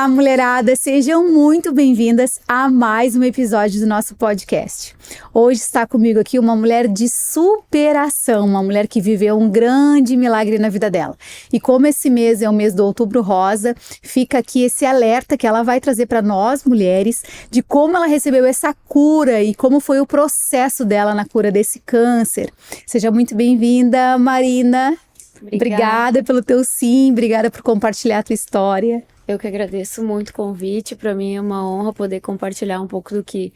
Olá, mulherada! Sejam muito bem-vindas a mais um episódio do nosso podcast. Hoje está comigo aqui uma mulher de superação, uma mulher que viveu um grande milagre na vida dela. E como esse mês é o mês do Outubro Rosa, fica aqui esse alerta que ela vai trazer para nós, mulheres, de como ela recebeu essa cura e como foi o processo dela na cura desse câncer. Seja muito bem-vinda, Marina! Obrigada pelo teu sim, obrigada por compartilhar a tua história. Eu que agradeço muito o convite, para mim é uma honra poder compartilhar um pouco do que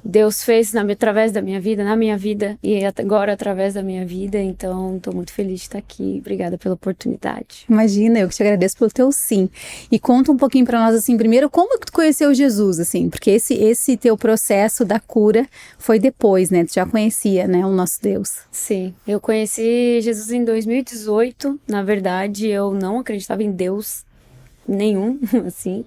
Deus fez através da minha vida, na minha vida e agora através da minha vida, então estou muito feliz de estar aqui, obrigada pela oportunidade. Imagina, eu que te agradeço pelo teu sim. E conta um pouquinho para nós, assim, primeiro, como que tu conheceu Jesus, assim, porque esse teu processo da cura foi depois, né, tu já conhecia, né, o nosso Deus. Sim, eu conheci Jesus em 2018, na verdade eu não acreditava em Deus nenhum, assim.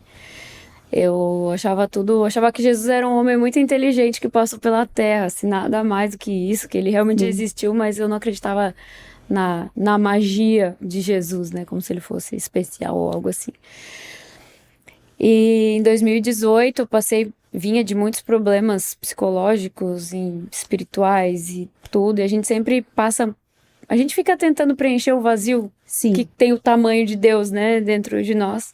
Eu achava que Jesus era um homem muito inteligente que passou pela Terra, assim, nada mais do que isso, que ele realmente existiu, mas eu não acreditava na magia de Jesus, né, como se ele fosse especial ou algo assim. E em 2018 eu vinha de muitos problemas psicológicos e espirituais e tudo, e a gente sempre a gente fica tentando preencher o vazio que tem o tamanho de Deus, né, dentro de nós.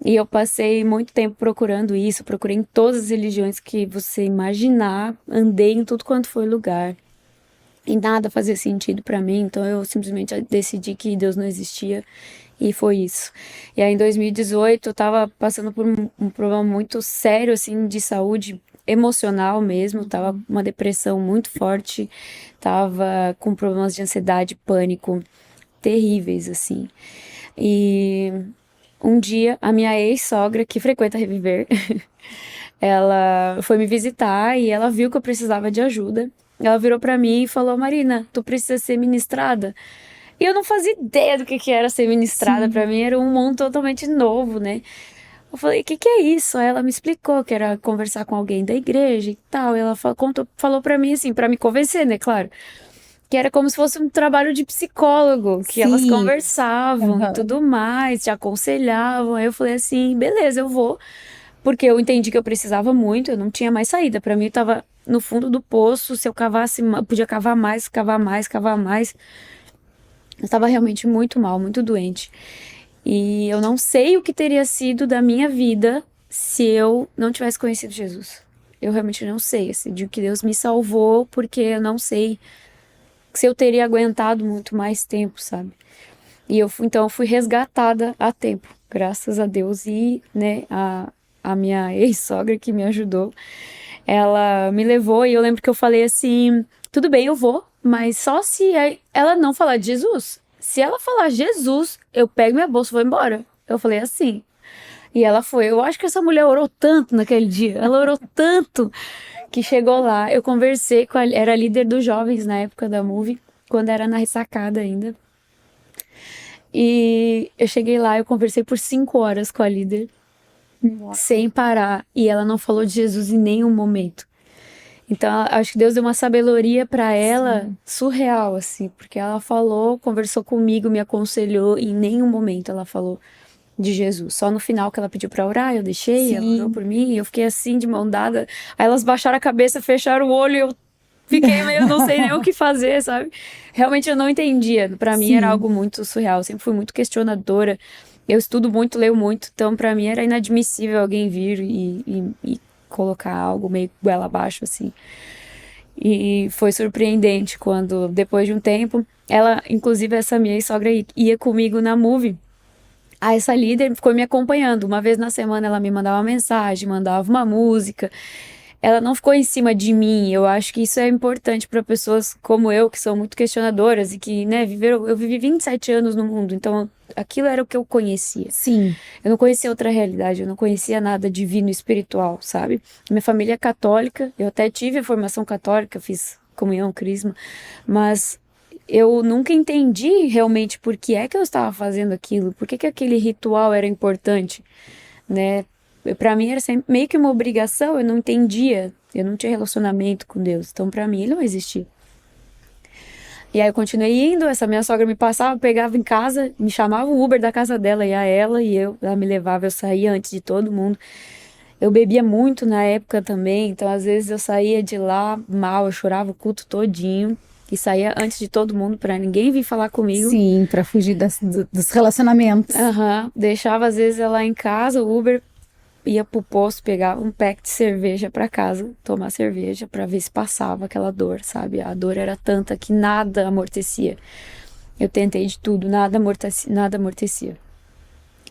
E eu passei muito tempo procurando isso, procurei em todas as religiões que você imaginar, andei em tudo quanto foi lugar. E nada fazia sentido para mim, então eu simplesmente decidi que Deus não existia e foi isso. E aí em 2018 eu tava passando por um problema muito sério, assim, de saúde emocional mesmo, tava com uma depressão muito forte, tava com problemas de ansiedade, pânico terríveis, assim. E um dia, a minha ex-sogra, que frequenta Reviver, ela foi me visitar e ela viu que eu precisava de ajuda. Ela virou pra mim e falou: Marina, tu precisa ser ministrada. E eu não fazia ideia do que era ser ministrada. Pra mim era um mundo totalmente novo, né? Eu falei: o que é isso? Aí ela me explicou que era conversar com alguém da igreja e tal. E ela falou pra mim, assim, pra me convencer, né? Claro. Que era como se fosse um trabalho de psicólogo, que elas conversavam e tudo mais, te aconselhavam. Aí eu falei assim, beleza, eu vou. Porque eu entendi que eu precisava muito, eu não tinha mais saída. Pra mim, eu tava no fundo do poço, se eu cavasse, eu podia cavar mais, cavar mais, cavar mais. Eu estava realmente muito mal, muito doente. E eu não sei o que teria sido da minha vida se eu não tivesse conhecido Jesus. Eu realmente não sei, assim, de que Deus me salvou, porque eu não sei se eu teria aguentado muito mais tempo, sabe? E então eu fui resgatada a tempo, graças a Deus. E, né, a minha ex-sogra que me ajudou, ela me levou e eu lembro que eu falei assim, tudo bem, eu vou, mas só se ela não falar de Jesus. Se ela falar Jesus, eu pego minha bolsa e vou embora. Eu falei assim. E ela foi. Eu acho que essa mulher orou tanto naquele dia. Ela orou tanto que chegou lá. Eu conversei com era líder dos jovens na época da Move, quando era na ressacada ainda. E eu cheguei lá, eu conversei por 5 horas com a líder, sem parar. E ela não falou de Jesus em nenhum momento. Então, acho que Deus deu uma sabedoria para ela surreal, assim, porque ela falou, conversou comigo, me aconselhou, e em nenhum momento ela falou de Jesus. Só no final que ela pediu pra orar, eu deixei, ela orou por mim, e eu fiquei assim, de mão dada. Aí elas baixaram a cabeça, fecharam o olho, e eu fiquei meio, não sei nem o que fazer, sabe? Realmente eu não entendia. Pra mim era algo muito surreal, eu sempre fui muito questionadora. Eu estudo muito, leio muito, então pra mim era inadmissível alguém vir e colocar algo meio goela abaixo, assim. E foi surpreendente quando, depois de um tempo, ela, inclusive essa minha sogra ia comigo na Move. Aí essa líder ficou me acompanhando. Uma vez na semana ela me mandava uma mensagem, mandava uma música. Ela não ficou em cima de mim. Eu acho que isso é importante para pessoas como eu, que são muito questionadoras e que, né, eu vivi 27 anos no mundo, então aquilo era o que eu conhecia. Sim. Eu não conhecia outra realidade, eu não conhecia nada divino e espiritual, sabe? Minha família é católica, eu até tive a formação católica, fiz comunhão, crisma, mas eu nunca entendi realmente por que é que eu estava fazendo aquilo, por que aquele ritual era importante, né? Para mim era sempre meio que uma obrigação, eu não entendia, eu não tinha relacionamento com Deus, então para mim ele não existia. E aí eu continuei indo, essa minha sogra me passava, pegava em casa, me chamava o Uber da casa dela, ia ela e ela me levava, eu saía antes de todo mundo. Eu bebia muito na época também, então às vezes eu saía de lá mal, eu chorava o culto todinho e saía antes de todo mundo pra ninguém vir falar comigo. Sim, pra fugir dos relacionamentos. Deixava às vezes ela em casa, o Uber ia pro posto, pegava um pack de cerveja pra casa, tomar cerveja pra ver se passava aquela dor, sabe? A dor era tanta que nada amortecia. Eu tentei de tudo, nada amortecia.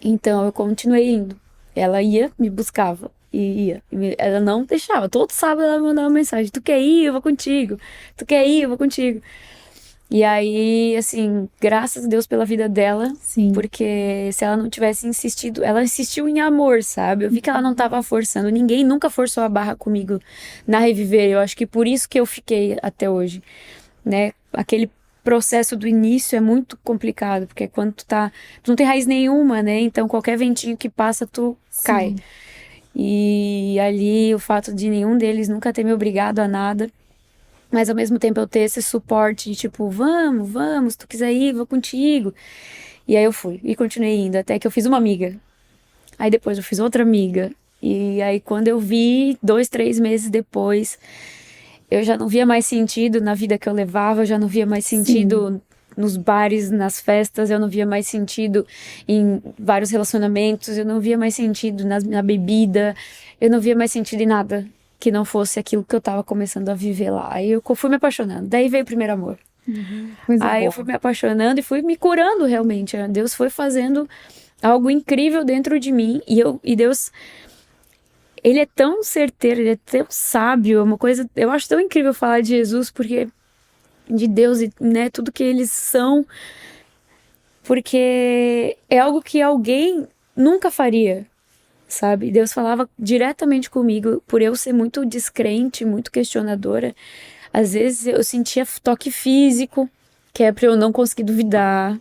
Então eu continuei indo. Ela ia, me buscava e ia. Ela não deixava. Todo sábado ela me mandava uma mensagem: tu quer ir? Eu vou contigo. Tu quer ir? Eu vou contigo. E aí, assim, graças a Deus pela vida dela. Sim. Porque se ela não tivesse insistido, ela insistiu em amor, sabe? Eu vi que ela não tava forçando. Ninguém nunca forçou a barra comigo na Reviver. Eu acho que por isso que eu fiquei até hoje, né? Aquele processo do início é muito complicado, porque quando tu não tem raiz nenhuma, né? Então qualquer ventinho que passa, tu cai. E ali o fato de nenhum deles nunca ter me obrigado a nada, mas ao mesmo tempo eu ter esse suporte de tipo, vamos, se tu quiser ir, vou contigo. E aí eu fui e continuei indo, até que eu fiz uma amiga. Aí depois eu fiz outra amiga. E aí quando eu vi, 2, 3 meses depois, eu já não via mais sentido na vida que eu levava, eu já não via mais sentido nos bares, nas festas, eu não via mais sentido em vários relacionamentos, eu não via mais sentido na bebida, eu não via mais sentido em nada que não fosse aquilo que eu tava começando a viver lá. Aí eu fui me apaixonando, daí veio o primeiro amor. Aí eu fui me apaixonando e fui me curando realmente. Deus foi fazendo algo incrível dentro de mim e Deus... Ele é tão certeiro, ele é tão sábio, é uma coisa... Eu acho tão incrível falar de Jesus, porque... De Deus, né? Tudo que eles são. Porque é algo que alguém nunca faria, sabe? Deus falava diretamente comigo, por eu ser muito descrente, muito questionadora. Às vezes eu sentia toque físico, que é pra eu não conseguir duvidar.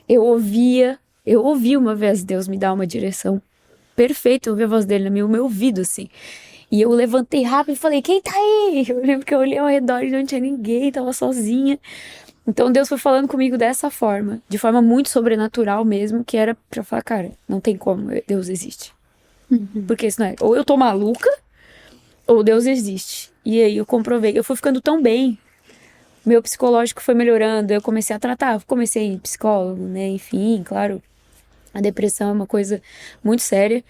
Eu ouvi uma vez Deus me dar uma direção perfeita, eu ouvi a voz dele no meu ouvido, assim. E eu levantei rápido e falei, quem tá aí? Eu lembro que eu olhei ao redor e não tinha ninguém, tava sozinha. Então Deus foi falando comigo dessa forma, de forma muito sobrenatural mesmo, que era pra falar, cara, não tem como, Deus existe. Porque isso não é, ou eu tô maluca, ou Deus existe. E aí eu comprovei, eu fui ficando tão bem, meu psicológico foi melhorando, eu comecei a tratar, comecei em psicólogo, né, enfim, claro, a depressão é uma coisa muito séria,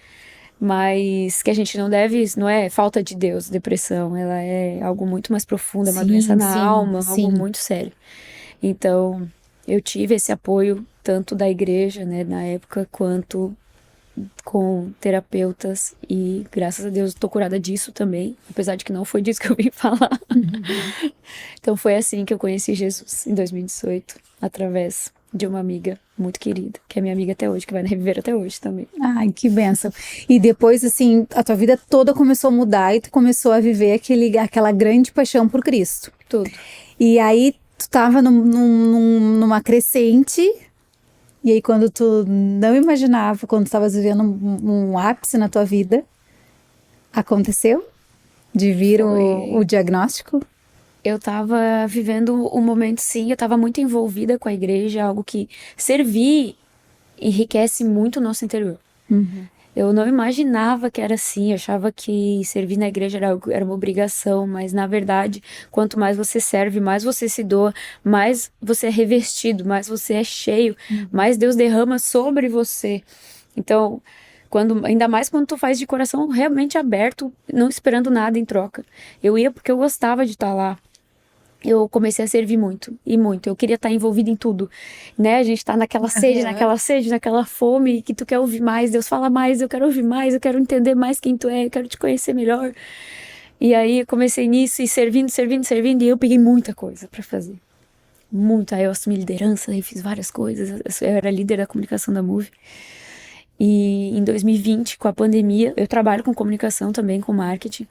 mas que a gente não deve, não é falta de Deus, depressão, ela é algo muito mais profundo, é uma doença na alma, algo muito sério. Então, eu tive esse apoio tanto da igreja, né, na época, quanto com terapeutas e graças a Deus tô curada disso também, apesar de que não foi disso que eu vim falar. Então foi assim que eu conheci Jesus em 2018, através de uma amiga muito querida, que é minha amiga até hoje, que vai na Reviver até hoje também. Ai, que bênção. E depois, assim, a tua vida toda começou a mudar e tu começou a viver aquela grande paixão por Cristo. Tudo. E aí, tu tava numa crescente, e aí quando tu não imaginava, quando tu estavas vivendo um ápice na tua vida, aconteceu? De vir o diagnóstico? Eu tava vivendo um momento, sim, eu tava muito envolvida com a igreja, algo que servir enriquece muito o nosso interior. Eu não imaginava que era assim, eu achava que servir na igreja era uma obrigação, mas na verdade, quanto mais você serve, mais você se doa, mais você é revestido, mais você é cheio, mais Deus derrama sobre você. Então, ainda mais quando tu faz de coração realmente aberto, não esperando nada em troca. Eu ia porque eu gostava de estar lá. Eu comecei a servir muito, e muito. Eu queria estar envolvida em tudo, né? A gente tá naquela sede, naquela fome, que tu quer ouvir mais. Deus fala mais, eu quero ouvir mais, eu quero entender mais quem tu é, eu quero te conhecer melhor. E aí eu comecei nisso, e servindo, e eu peguei muita coisa pra fazer. Muito. Aí eu assumi liderança, aí fiz várias coisas. Eu era líder da comunicação da Move. E em 2020, com a pandemia, eu trabalho com comunicação também, com marketing.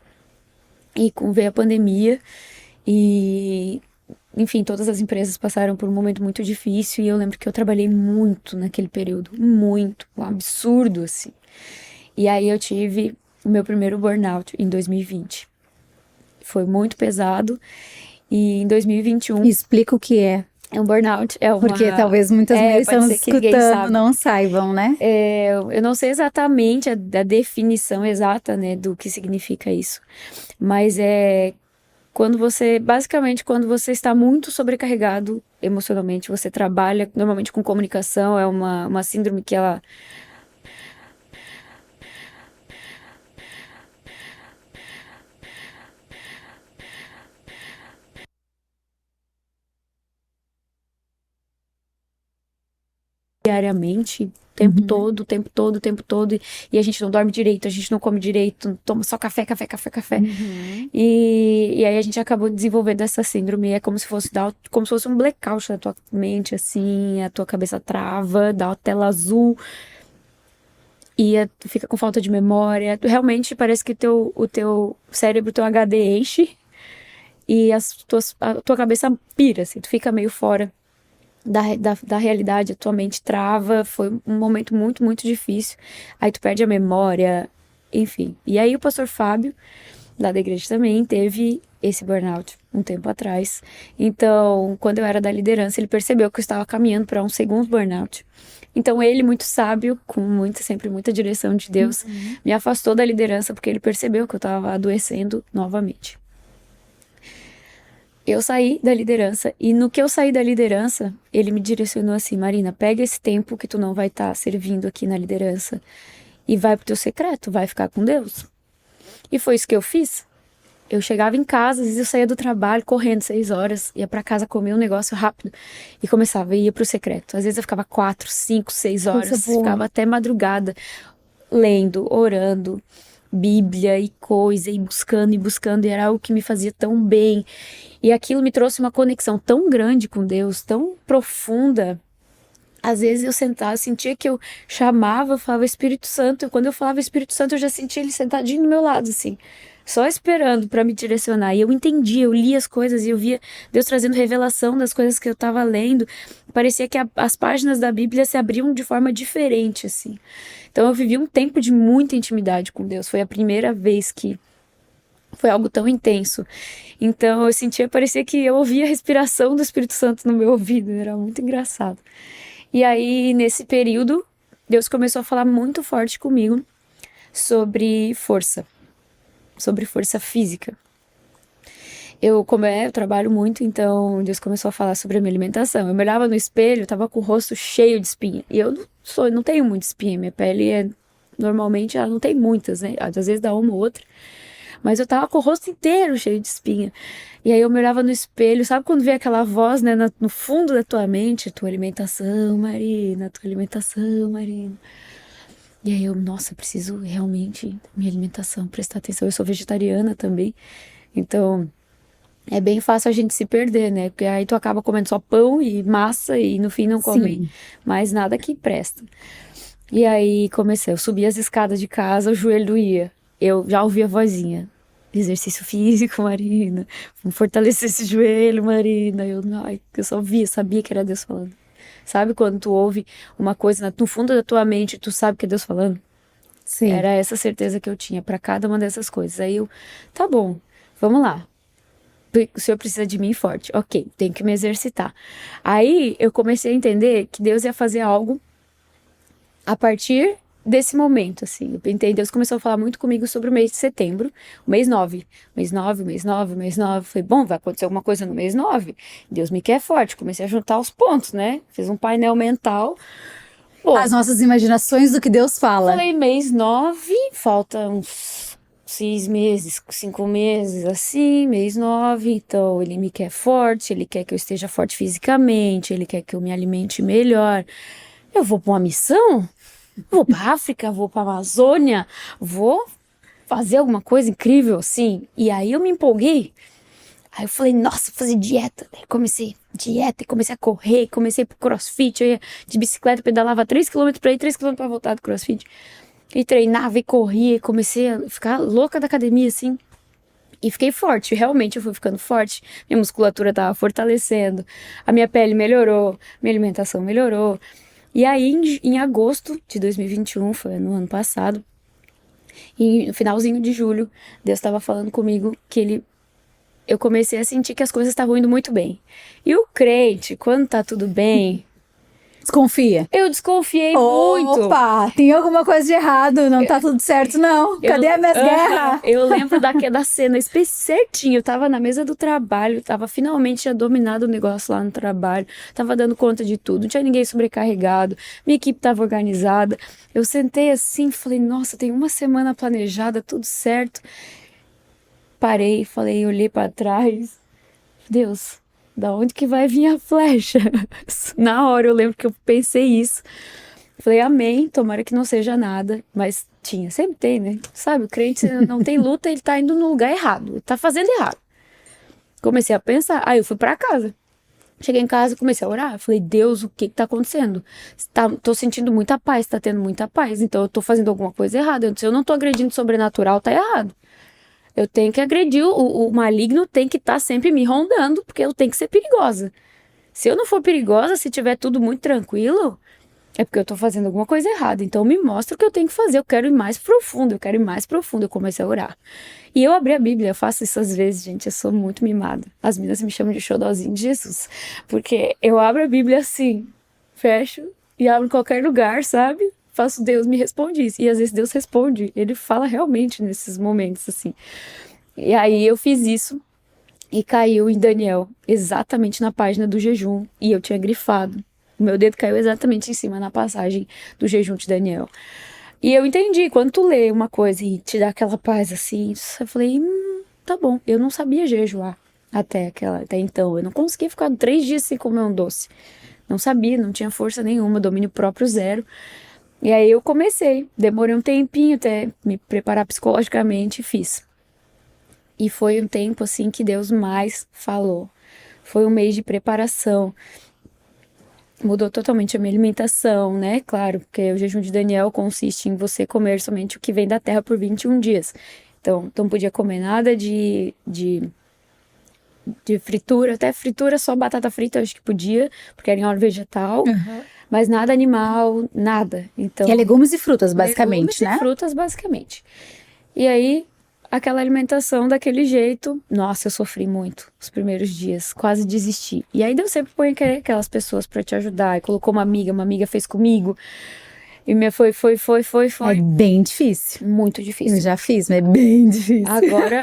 E veio a pandemia... E, enfim, todas as empresas passaram por um momento muito difícil e eu lembro que eu trabalhei muito naquele período, muito, um absurdo, assim. E aí eu tive o meu primeiro burnout em 2020. Foi muito pesado E em 2021... Explica o que é. É um burnout, Porque talvez muitas mulheres que estão escutando não saibam, né? Eu não sei exatamente a definição exata, né, do que significa isso. Mas basicamente, quando você está muito sobrecarregado emocionalmente, você trabalha normalmente com comunicação, é uma síndrome que ela... diariamente, o tempo todo, o tempo todo, o tempo todo, e a gente não dorme direito, a gente não come direito, toma só café. E aí a gente acabou desenvolvendo essa síndrome, é como se fosse um blackout na tua mente, assim, a tua cabeça trava, dá uma tela azul, e tu fica com falta de memória, realmente parece que o teu cérebro, teu HD enche, e a tua cabeça pira, assim, tu fica meio fora da realidade, a tua mente trava, foi um momento muito, muito difícil, aí tu perde a memória, enfim. E aí o pastor Fábio, lá da igreja também, teve esse burnout um tempo atrás, então quando eu era da liderança, ele percebeu que eu estava caminhando para um segundo burnout, então ele, muito sábio, sempre muita direção de Deus, me afastou da liderança porque ele percebeu que eu estava adoecendo novamente. Eu saí da liderança, e no que eu saí da liderança, ele me direcionou assim: Marina, pega esse tempo que tu não vai estar servindo aqui na liderança e vai pro teu secreto, vai ficar com Deus. E foi isso que eu fiz. Eu chegava em casa, às vezes eu saía do trabalho correndo 6 horas, ia pra casa comer um negócio rápido e começava, ia pro secreto. Às vezes eu ficava 4, 5, 6 horas, ficava até madrugada, lendo, orando, Bíblia e coisa, e buscando, e era algo que me fazia tão bem. E aquilo me trouxe uma conexão tão grande com Deus, tão profunda. Às vezes eu sentava, sentia que eu chamava, eu falava Espírito Santo. E quando eu falava Espírito Santo, eu já sentia ele sentadinho do meu lado, assim, só esperando para me direcionar. E eu entendia, eu lia as coisas e eu via Deus trazendo revelação das coisas que eu estava lendo. Parecia que as páginas da Bíblia se abriam de forma diferente, assim. Então eu vivi um tempo de muita intimidade com Deus. Foi a primeira vez que foi algo tão intenso. Então eu sentia, parecia que eu ouvia a respiração do Espírito Santo no meu ouvido. Era muito engraçado. E aí, nesse período, Deus começou a falar muito forte comigo sobre força física. Eu trabalho muito, então Deus começou a falar sobre a minha alimentação. Eu me olhava no espelho, eu tava com o rosto cheio de espinha. E eu não tenho muita espinha, minha pele normalmente ela não tem muitas, né? Às vezes dá uma ou outra. Mas eu tava com o rosto inteiro cheio de espinha. E aí eu me olhava no espelho, sabe quando vem aquela voz, né, no fundo da tua mente, tua alimentação, Marina, tua alimentação, Marina. E aí nossa, eu preciso realmente, minha alimentação, prestar atenção. Eu sou vegetariana também, então é bem fácil a gente se perder, né? Porque aí tu acaba comendo só pão e massa e no fim não come mais nada que presta. E aí eu subi as escadas de casa, o joelho doía. Eu já ouvi a vozinha: exercício físico, Marina, vamos fortalecer esse joelho, Marina. Eu só sabia que era Deus falando. Sabe quando tu ouve uma coisa no fundo da tua mente e tu sabe que é Deus falando? Sim. Era essa certeza que eu tinha para cada uma dessas coisas. Aí tá bom, vamos lá. O Senhor precisa de mim forte. Ok, tenho que me exercitar. Aí eu comecei a entender que Deus ia fazer algo a partir desse momento, assim. Eu entendi, Deus começou a falar muito comigo sobre o mês de setembro, o mês 9. Mês 9. Falei, bom, vai acontecer alguma coisa no mês 9. Deus me quer forte. Comecei a juntar os pontos, né? Fiz um painel mental. Bom, as nossas imaginações do que Deus fala. Falei, mês 9, falta uns 6 meses, 5 meses, assim, mês 9. Então, ele me quer forte, ele quer que eu esteja forte fisicamente, ele quer que eu me alimente melhor. Eu vou para uma missão? Vou para África, vou para Amazônia, vou fazer alguma coisa incrível assim. E aí eu me empolguei. Aí eu falei, nossa, fazer dieta. Daí comecei dieta, comecei a correr, comecei pro CrossFit. Eu ia de bicicleta, pedalava 3 km para ir, 3 km para voltar do CrossFit. E treinava e corria, e comecei a ficar louca da academia assim. E fiquei forte, realmente eu fui ficando forte. Minha musculatura tava fortalecendo, a minha pele melhorou, minha alimentação melhorou. E aí, em agosto de 2021, foi no ano passado, e no finalzinho de julho, Deus estava falando comigo que eu comecei a sentir que as coisas estavam indo muito bem. E o crente, quando tá tudo bem... Desconfia. Eu desconfiei muito. Opa, tem alguma coisa de errado, não tá tudo certo não. Cadê a minha guerra? Eu lembro da cena certinho. Eu tava na mesa do trabalho, finalmente tinha dominado o negócio lá no trabalho, tava dando conta de tudo, não tinha ninguém sobrecarregado, minha equipe tava organizada. Eu sentei assim, falei, nossa, tem uma semana planejada, tudo certo. Parei, falei, olhei pra trás. Deus, da onde que vai vir a flecha? Na hora eu lembro que eu pensei isso. Falei, amém, tomara que não seja nada. Mas tinha, sempre tem, né? Sabe, o crente não tem luta, ele tá indo no lugar errado. Ele tá fazendo errado. Comecei a pensar, aí eu fui pra casa. Cheguei em casa, comecei a orar. Falei, Deus, o que tá acontecendo? Tô sentindo muita paz, tá tendo muita paz. Então eu tô fazendo alguma coisa errada. Se eu não tô agredindo o sobrenatural, tá errado. Eu tenho que agredir, o maligno tem que estar sempre me rondando, porque eu tenho que ser perigosa. Se eu não for perigosa, se tiver tudo muito tranquilo, é porque eu tô fazendo alguma coisa errada. Então me mostra o que eu tenho que fazer, eu quero ir mais profundo, eu quero ir mais profundo. Eu comecei a orar. E eu abri a Bíblia, eu faço isso às vezes, gente, eu sou muito mimada. As meninas me chamam de xodózinho de Jesus, porque eu abro a Bíblia assim, fecho e abro em qualquer lugar, sabe? Faço, Deus me responde isso. E às vezes Deus responde, ele fala realmente nesses momentos, assim. E aí eu fiz isso e caiu em Daniel, exatamente na página do jejum. E eu tinha grifado. O meu dedo caiu exatamente em cima na passagem do jejum de Daniel. E eu entendi, quando tu lê uma coisa e te dá aquela paz assim, eu falei, tá bom. Eu não sabia jejuar até então. Eu não conseguia ficar 3 dias sem comer um doce. Não sabia, não tinha força nenhuma, domínio próprio zero. E aí eu comecei, demorei um tempinho até me preparar psicologicamente e fiz. E foi um tempo assim que Deus mais falou. Foi um mês de preparação. Mudou totalmente a minha alimentação, né? Claro, porque o jejum de Daniel consiste em você comer somente o que vem da terra por 21 dias. Então, não podia comer nada de fritura, até fritura, só batata frita eu acho que podia, porque era em óleo vegetal. Uhum. Mas nada animal, nada. Então, Que é legumes e frutas, basicamente, legumes né? e frutas, basicamente. E aí, aquela alimentação daquele jeito, nossa, eu sofri muito os primeiros dias, quase desisti. E aí, Deus sempre põe aquelas pessoas pra te ajudar. E colocou uma amiga fez comigo. E foi. É bem difícil. Muito difícil. Eu já fiz, mas é bem difícil.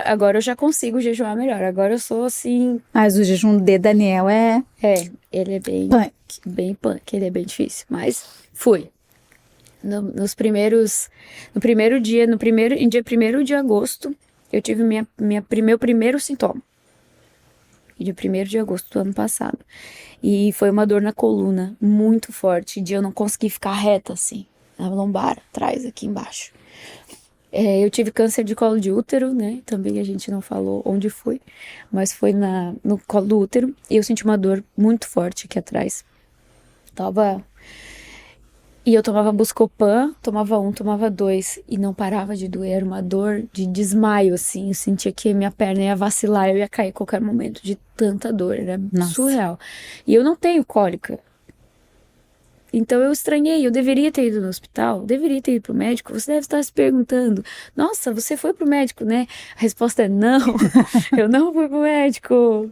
Agora eu já consigo jejuar melhor. Agora eu sou assim... Mas o jejum de Daniel é... ele é bem... punk. Bem punk, ele é bem difícil. Mas fui. No primeiro dia, em dia 1º de agosto, eu tive meu primeiro sintoma. Dia 1º de agosto do ano passado. E foi uma dor na coluna, muito forte, de eu não conseguir ficar reta, assim, na lombar, atrás, aqui embaixo. Eu tive câncer de colo de útero, né? Também a gente não falou onde foi, mas foi no colo do útero. E eu senti uma dor muito forte aqui atrás. E eu tomava Buscopan, tomava 1, tomava 2 e não parava de doer, era uma dor de desmaio, assim, eu sentia que minha perna ia vacilar, eu ia cair a qualquer momento de tanta dor, era surreal. E eu não tenho cólica, então eu estranhei, eu deveria ter ido no hospital, deveria ter ido pro médico. Você deve estar se perguntando, nossa, você foi pro médico, né? A resposta é não, eu não fui pro médico.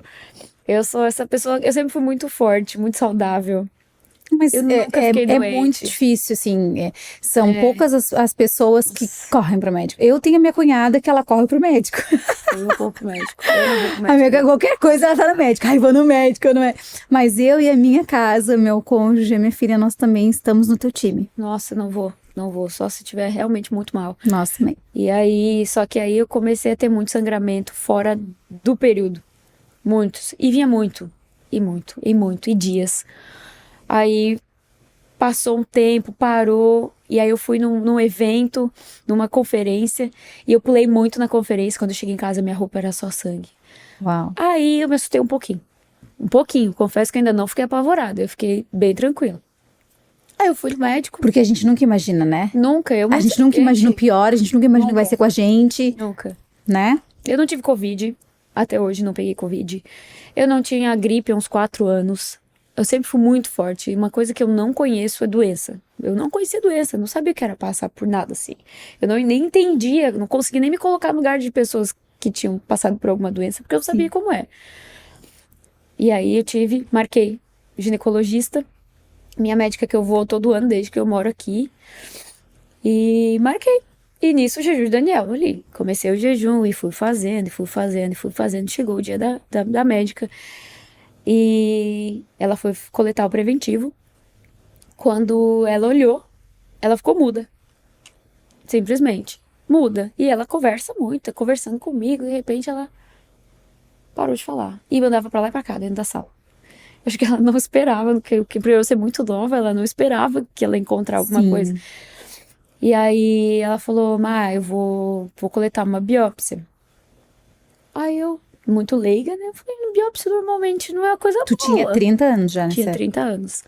Eu sou essa pessoa, eu sempre fui muito forte, muito saudável. Mas eu nunca fiquei doente. É muito difícil, assim, são poucas as pessoas que correm pro médico. Eu tenho a minha cunhada que ela corre pro médico. Eu não vou pro médico. Qualquer coisa ela tá no médico. Ai, vou no médico, não é? Mas eu e a minha casa, meu cônjuge, a minha filha, nós também estamos no teu time. Nossa, não vou, só se tiver realmente muito mal. Nossa, também. E aí, só que aí eu comecei a ter muito sangramento fora do período. Muitos. E vinha muito, e dias. Aí passou um tempo, parou, e aí eu fui num evento, numa conferência, e eu pulei muito na conferência. Quando eu cheguei em casa, minha roupa era só sangue. Uau. Aí eu me assustei um pouquinho, confesso que ainda não fiquei apavorada, eu fiquei bem tranquila. Aí eu fui no médico. Porque a gente nunca imagina, né? A gente nunca imagina o pior, a gente nunca imagina que vai ser com a gente. Nunca. Né? Eu não tive Covid, até hoje não peguei Covid. Eu não tinha gripe há uns 4 anos. Eu sempre fui muito forte. Uma coisa que eu não conheço é doença. Eu não conhecia doença, não sabia o que era passar por nada assim. Eu nem entendia, não conseguia nem me colocar no lugar de pessoas que tinham passado por alguma doença, porque eu sabia como é. E aí marquei ginecologista, minha médica que eu vou todo ano desde que eu moro aqui, e marquei. E nisso o jejum de Daniel ali. Comecei o jejum e fui fazendo. Chegou o dia da médica e ela foi coletar o preventivo. Quando ela olhou, ela ficou muda. Simplesmente muda. E ela conversa muito, conversando comigo, e de repente ela parou de falar. E mandava pra lá e pra cá, dentro da sala. Acho que ela não esperava, que por eu ser muito nova, ela não esperava que ela ia encontrar alguma coisa. E aí ela falou, eu vou coletar uma biópsia. Aí eu, muito leiga, né? Eu falei, biópsia normalmente não é uma coisa boa. Tu tinha 30 anos já, né? Tinha 30 anos.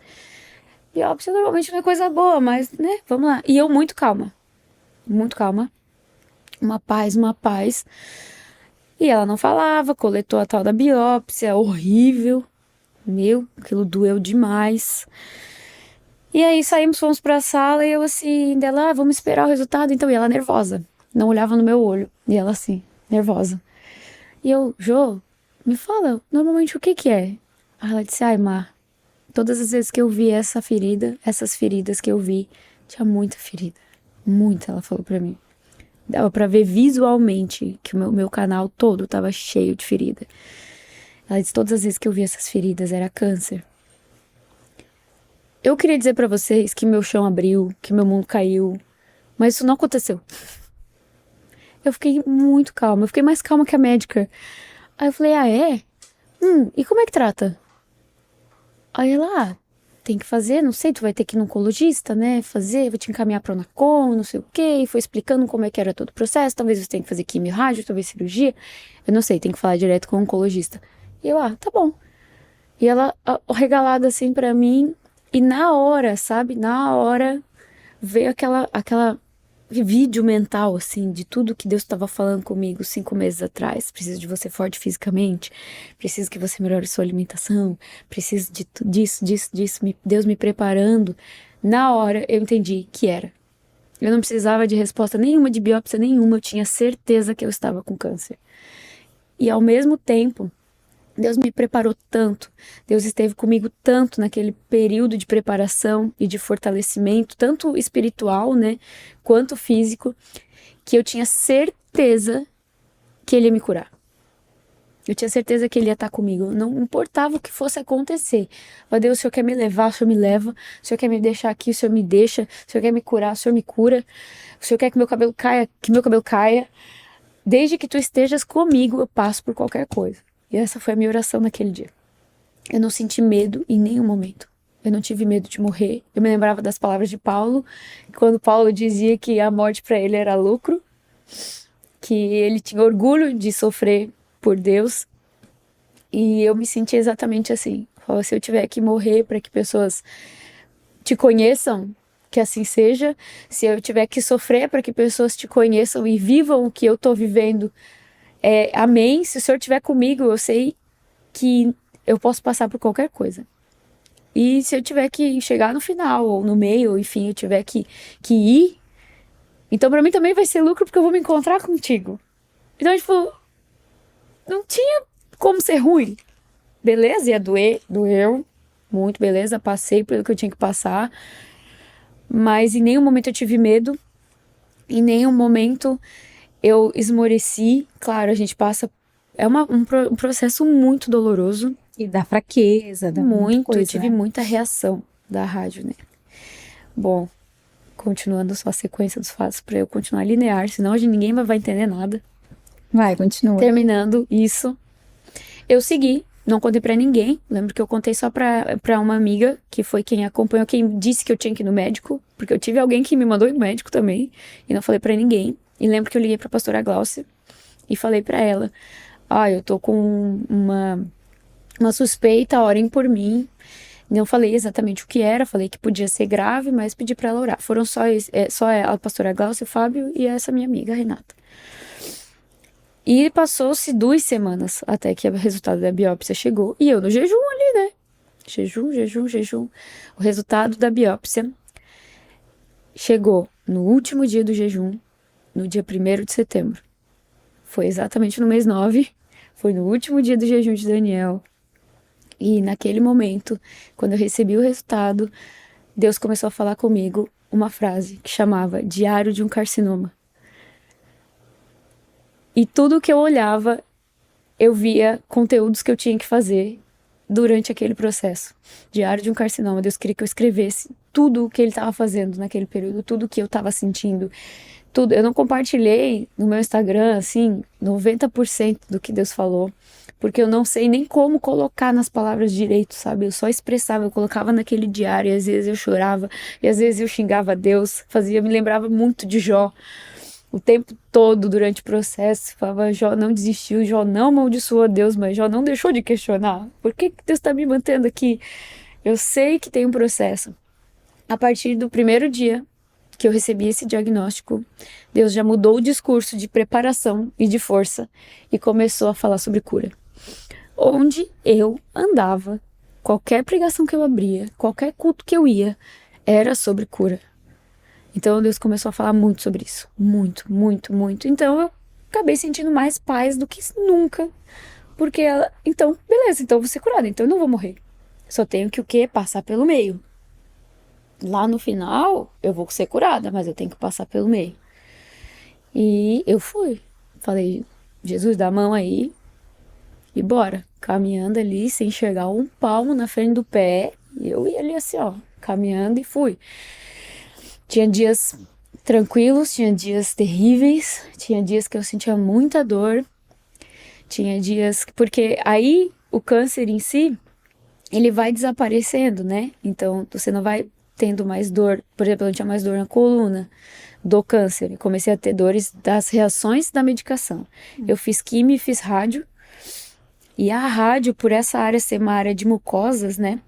Biópsia normalmente não é coisa boa, mas, né, vamos lá. E eu muito calma. Muito calma. Uma paz. E ela não falava, coletou a tal da biópsia, horrível. Meu, aquilo doeu demais. E aí saímos, fomos pra sala e eu assim, dela, vamos esperar o resultado. Então, e ela nervosa, não olhava no meu olho. E ela assim, nervosa. E eu, Jô, me fala, normalmente o que que é? Aí ela disse, Mar, todas as vezes que eu vi essas feridas que eu vi, tinha muita ferida. Muita, ela falou pra mim. Dava pra ver visualmente que o meu canal todo tava cheio de ferida. Ela disse, todas as vezes que eu vi essas feridas era câncer. Eu queria dizer pra vocês que meu chão abriu, que meu mundo caiu, mas isso não aconteceu. Eu fiquei muito calma, eu fiquei mais calma que a médica. Aí eu falei, é? E como é que trata? Aí ela, tem que fazer, não sei, tu vai ter que ir no oncologista, né, vou te encaminhar pra Unacom, não sei o quê, e foi explicando como é que era todo o processo, talvez você tenha que fazer quimio, rádio, talvez cirurgia, eu não sei, tem que falar direto com o oncologista. E eu, tá bom. E ela, regalada assim pra mim, e na hora, sabe, veio aquela vídeo mental, assim, de tudo que Deus estava falando comigo 5 meses atrás. Preciso de você forte fisicamente, preciso que você melhore sua alimentação, preciso disso, Deus me preparando. Na hora eu entendi que era. Eu não precisava de resposta nenhuma, de biópsia nenhuma, eu tinha certeza que eu estava com câncer. E ao mesmo tempo, Deus me preparou tanto, Deus esteve comigo tanto naquele período de preparação e de fortalecimento, tanto espiritual, né, quanto físico, que eu tinha certeza que Ele ia me curar. Eu tinha certeza que Ele ia estar comigo, não importava o que fosse acontecer. Mas Deus, o Senhor quer me levar, o Senhor me leva, o Senhor quer me deixar aqui, o Senhor me deixa, o Senhor quer me curar, o Senhor me cura, o Senhor quer que meu cabelo caia, desde que Tu estejas comigo, eu passo por qualquer coisa. E essa foi a minha oração naquele dia. Eu não senti medo em nenhum momento. Eu não tive medo de morrer. Eu me lembrava das palavras de Paulo, quando Paulo dizia que a morte para ele era lucro, que ele tinha orgulho de sofrer por Deus. E eu me senti exatamente assim. Se eu tiver que morrer para que pessoas te conheçam, que assim seja. Se eu tiver que sofrer para que pessoas te conheçam e vivam o que eu tô vivendo, amém. Se o Senhor estiver comigo, eu sei que eu posso passar por qualquer coisa. E se eu tiver que chegar no final, ou no meio, ou enfim, eu tiver que ir, então pra mim também vai ser lucro, porque eu vou me encontrar contigo. Então, tipo, não tinha como ser ruim. Beleza, ia doeu muito, beleza, passei pelo que eu tinha que passar, mas em nenhum momento eu tive medo, em nenhum momento eu esmoreci. Claro, a gente passa, um processo muito doloroso. E da fraqueza, da muita coisa, eu tive muita reação da rádio, né? Bom, continuando só a sequência dos fatos para eu continuar linear, senão hoje ninguém vai entender nada. Vai, continua. Terminando isso, eu segui, não contei pra ninguém. Lembro que eu contei só pra uma amiga, que foi quem acompanhou, quem disse que eu tinha que ir no médico, porque eu tive alguém que me mandou ir no médico também, e não falei pra ninguém. E lembro que eu liguei pra pastora Gláucia e falei pra ela, eu tô com uma suspeita, orem por mim. Não falei exatamente o que era, falei que podia ser grave, mas pedi pra ela orar. Foram só a pastora Gláucia, o Fábio e essa minha amiga, a Renata. E passou-se 2 semanas até que o resultado da biópsia chegou. E eu no jejum ali, né? Jejum. O resultado da biópsia chegou no último dia do jejum, no dia 1º de setembro. Foi exatamente no mês 9, foi no último dia do jejum de Daniel. E naquele momento, quando eu recebi o resultado, Deus começou a falar comigo uma frase que chamava Diário de um Carcinoma. E tudo que eu olhava, eu via conteúdos que eu tinha que fazer durante aquele processo. Diário de um Carcinoma. Deus queria que eu escrevesse tudo o que ele estava fazendo naquele período, tudo o que eu estava sentindo, tudo. Eu não compartilhei no meu Instagram, assim, 90% do que Deus falou, porque eu não sei nem como colocar nas palavras direito, sabe? Eu só expressava, eu colocava naquele diário, e às vezes eu chorava, e às vezes eu xingava Deus, me lembrava muito de Jó. O tempo todo, durante o processo, falava, Jó não desistiu, Jó não amaldiçoou Deus, mas Jó não deixou de questionar. Por que Deus está me mantendo aqui? Eu sei que tem um processo. A partir do primeiro dia que eu recebi esse diagnóstico, Deus já mudou o discurso de preparação e de força e começou a falar sobre cura. Onde eu andava, qualquer pregação que eu abria, qualquer culto que eu ia, era sobre cura. Então Deus começou a falar muito sobre isso. Muito, muito, muito. Então eu acabei sentindo mais paz do que nunca. Porque ela, então, beleza, então eu vou ser curada, então eu não vou morrer. Só tenho que o quê? Passar pelo meio. Lá no final, eu vou ser curada, mas eu tenho que passar pelo meio. E eu fui. Falei, Jesus, dá a mão aí. E bora. Caminhando ali, sem enxergar um palmo na frente do pé. E eu ia ali assim, ó, caminhando e fui. Tinha dias tranquilos, tinha dias terríveis, tinha dias que eu sentia muita dor, tinha dias... Porque aí o câncer em si, ele vai desaparecendo, né? Então você não vai tendo mais dor. Por exemplo, eu não tinha mais dor na coluna do câncer. Eu comecei a ter dores das reações da medicação. Eu fiz quimio e fiz rádio. E a rádio, por essa área ser uma área de mucosas, né?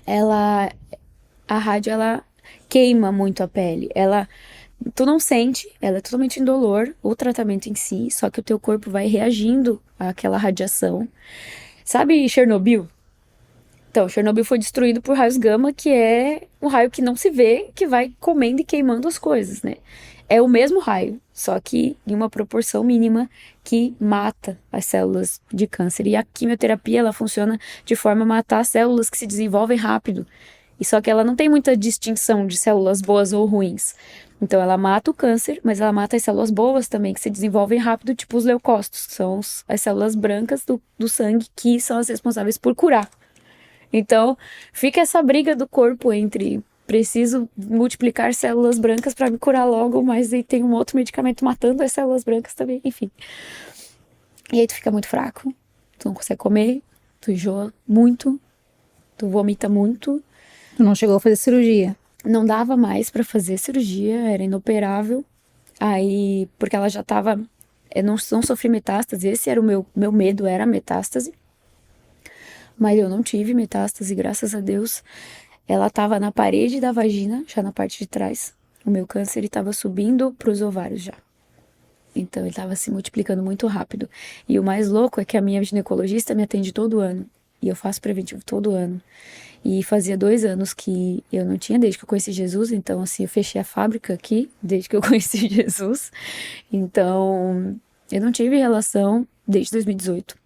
A rádio, ela queima muito a pele. Tu não sente, ela é totalmente indolor, o tratamento em si, só que o teu corpo vai reagindo àquela radiação. Sabe Chernobyl? Então, Chernobyl foi destruído por raios gama, que é um raio que não se vê, que vai comendo e queimando as coisas, né? É o mesmo raio, só que em uma proporção mínima que mata as células de câncer. E a quimioterapia, ela funciona de forma a matar as células que se desenvolvem rápido. E só que ela não tem muita distinção de células boas ou ruins. Então ela mata o câncer, mas ela mata as células boas também, que se desenvolvem rápido, tipo os leucócitos, que são as células brancas do sangue, que são as responsáveis por curar. Então fica essa briga do corpo entre preciso multiplicar células brancas para me curar logo, mas aí tem um outro medicamento matando as células brancas também, enfim. E aí tu fica muito fraco, tu não consegue comer, tu enjoa muito, tu vomita muito. Tu não chegou a fazer cirurgia? Não dava mais pra fazer cirurgia, era inoperável. Aí, porque ela já tava... Eu não sofri metástase, esse era o meu medo, era a metástase. Mas eu não tive metástase, graças a Deus. Ela tava na parede da vagina, já na parte de trás. O meu câncer, ele tava subindo pros ovários já. Então, ele tava se multiplicando muito rápido. E o mais louco é que a minha ginecologista me atende todo ano. E eu faço preventivo todo ano. E fazia 2 anos que eu não tinha, desde que eu conheci Jesus. Então, assim, eu fechei a fábrica aqui, desde que eu conheci Jesus. Então, eu não tive relação desde 2018.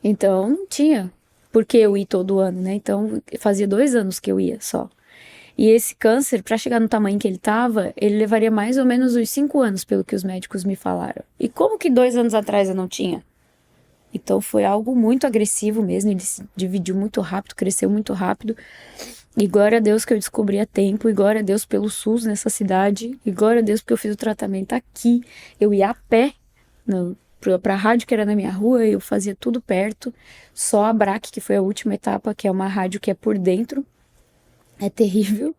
Então, não tinha por que eu ir todo ano, né? Então, fazia 2 anos que eu ia só. E esse câncer, para chegar no tamanho que ele tava, ele levaria mais ou menos uns 5 anos, pelo que os médicos me falaram. E como que 2 anos atrás eu não tinha? Então foi algo muito agressivo mesmo, ele se dividiu muito rápido, cresceu muito rápido. E glória a Deus que eu descobri a tempo, e glória a Deus pelo SUS nessa cidade, e glória a Deus porque eu fiz o tratamento aqui. Eu ia a pé pra rádio que era na minha rua, eu fazia tudo perto. Só a BRAC, que foi a última etapa, que é uma rádio que é por dentro. É terrível,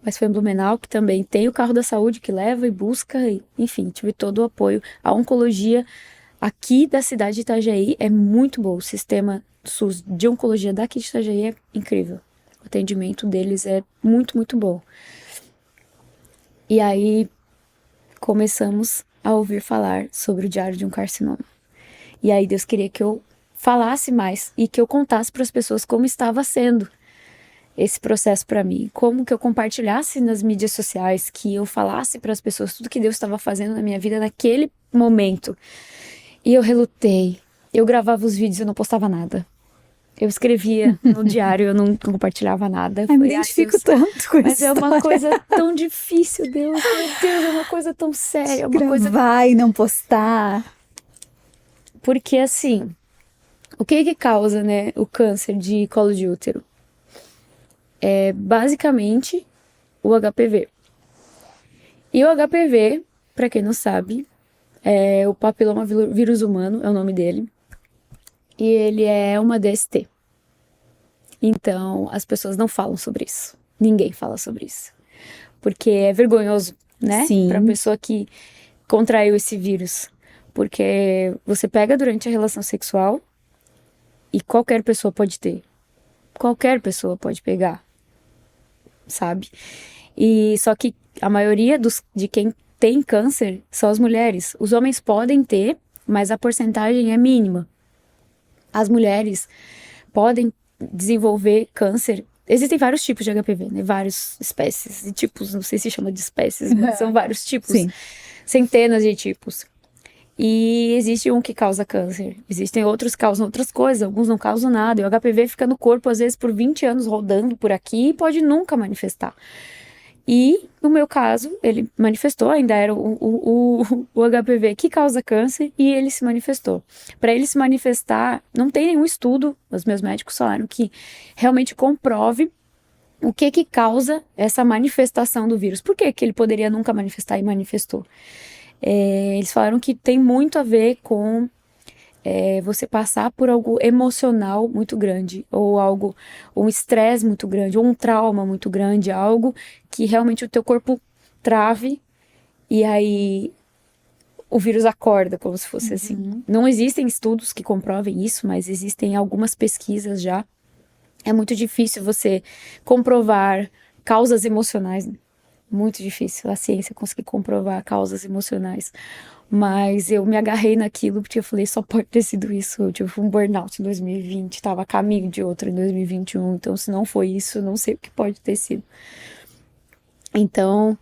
mas foi em Blumenau, que também tem o carro da saúde que leva e busca, e, enfim, tive todo o apoio. A oncologia aqui da cidade de Itajaí é muito bom. O sistema SUS de oncologia daqui de Itajaí é incrível. O atendimento deles é muito, muito bom. E aí começamos a ouvir falar sobre o Diário de um Carcinoma. E aí Deus queria que eu falasse mais e que eu contasse para as pessoas como estava sendo esse processo para mim, como que eu compartilhasse nas mídias sociais, que eu falasse para as pessoas tudo que Deus estava fazendo na minha vida naquele momento. E eu relutei. Eu gravava os vídeos e eu não postava nada. Eu escrevia no diário, eu não compartilhava nada. Eu me identifico tanto com isso. Mas é uma coisa tão difícil, Deus. Meu Deus, é uma coisa tão séria. Gravar e não postar. Porque assim, o que causa, né, o câncer de colo de útero? É basicamente o HPV. E o HPV, para quem não sabe, é o papiloma vírus humano, é o nome dele. E ele é uma DST. Então, as pessoas não falam sobre isso. Ninguém fala sobre isso. Porque é vergonhoso, né? Sim. Pra pessoa que contraiu esse vírus. Porque você pega durante a relação sexual e qualquer pessoa pode ter. Qualquer pessoa pode pegar. Sabe? E só que a maioria de quem tem câncer são as mulheres. Os homens podem ter, mas a porcentagem é mínima. As mulheres podem desenvolver câncer. Existem vários tipos de HPV, né? Várias espécies e tipos, não sei se chama de espécies, mas são vários tipos. Sim. Centenas de tipos. E existe um que causa câncer. Existem outros que causam outras coisas, alguns não causam nada. E o HPV fica no corpo, às vezes, por 20 anos rodando por aqui e pode nunca manifestar. E, no meu caso, ele manifestou, ainda era o HPV que causa câncer, e ele se manifestou. Para ele se manifestar, não tem nenhum estudo, os meus médicos falaram, que realmente comprove o que causa essa manifestação do vírus. Por que ele poderia nunca manifestar e manifestou? Eles falaram que tem muito a ver com você passar por algo emocional muito grande, ou algo, um estresse muito grande, ou um trauma muito grande, algo que realmente o teu corpo trave, e aí o vírus acorda, como se fosse assim. Não existem estudos que comprovem isso, mas existem algumas pesquisas já. É muito difícil você comprovar causas emocionais, né? Muito difícil a ciência conseguir comprovar causas emocionais. Mas eu me agarrei naquilo porque eu falei, só pode ter sido isso. Eu tive um burnout em 2020, tava a caminho de outro em 2021. Então, se não foi isso, eu não sei o que pode ter sido. Então,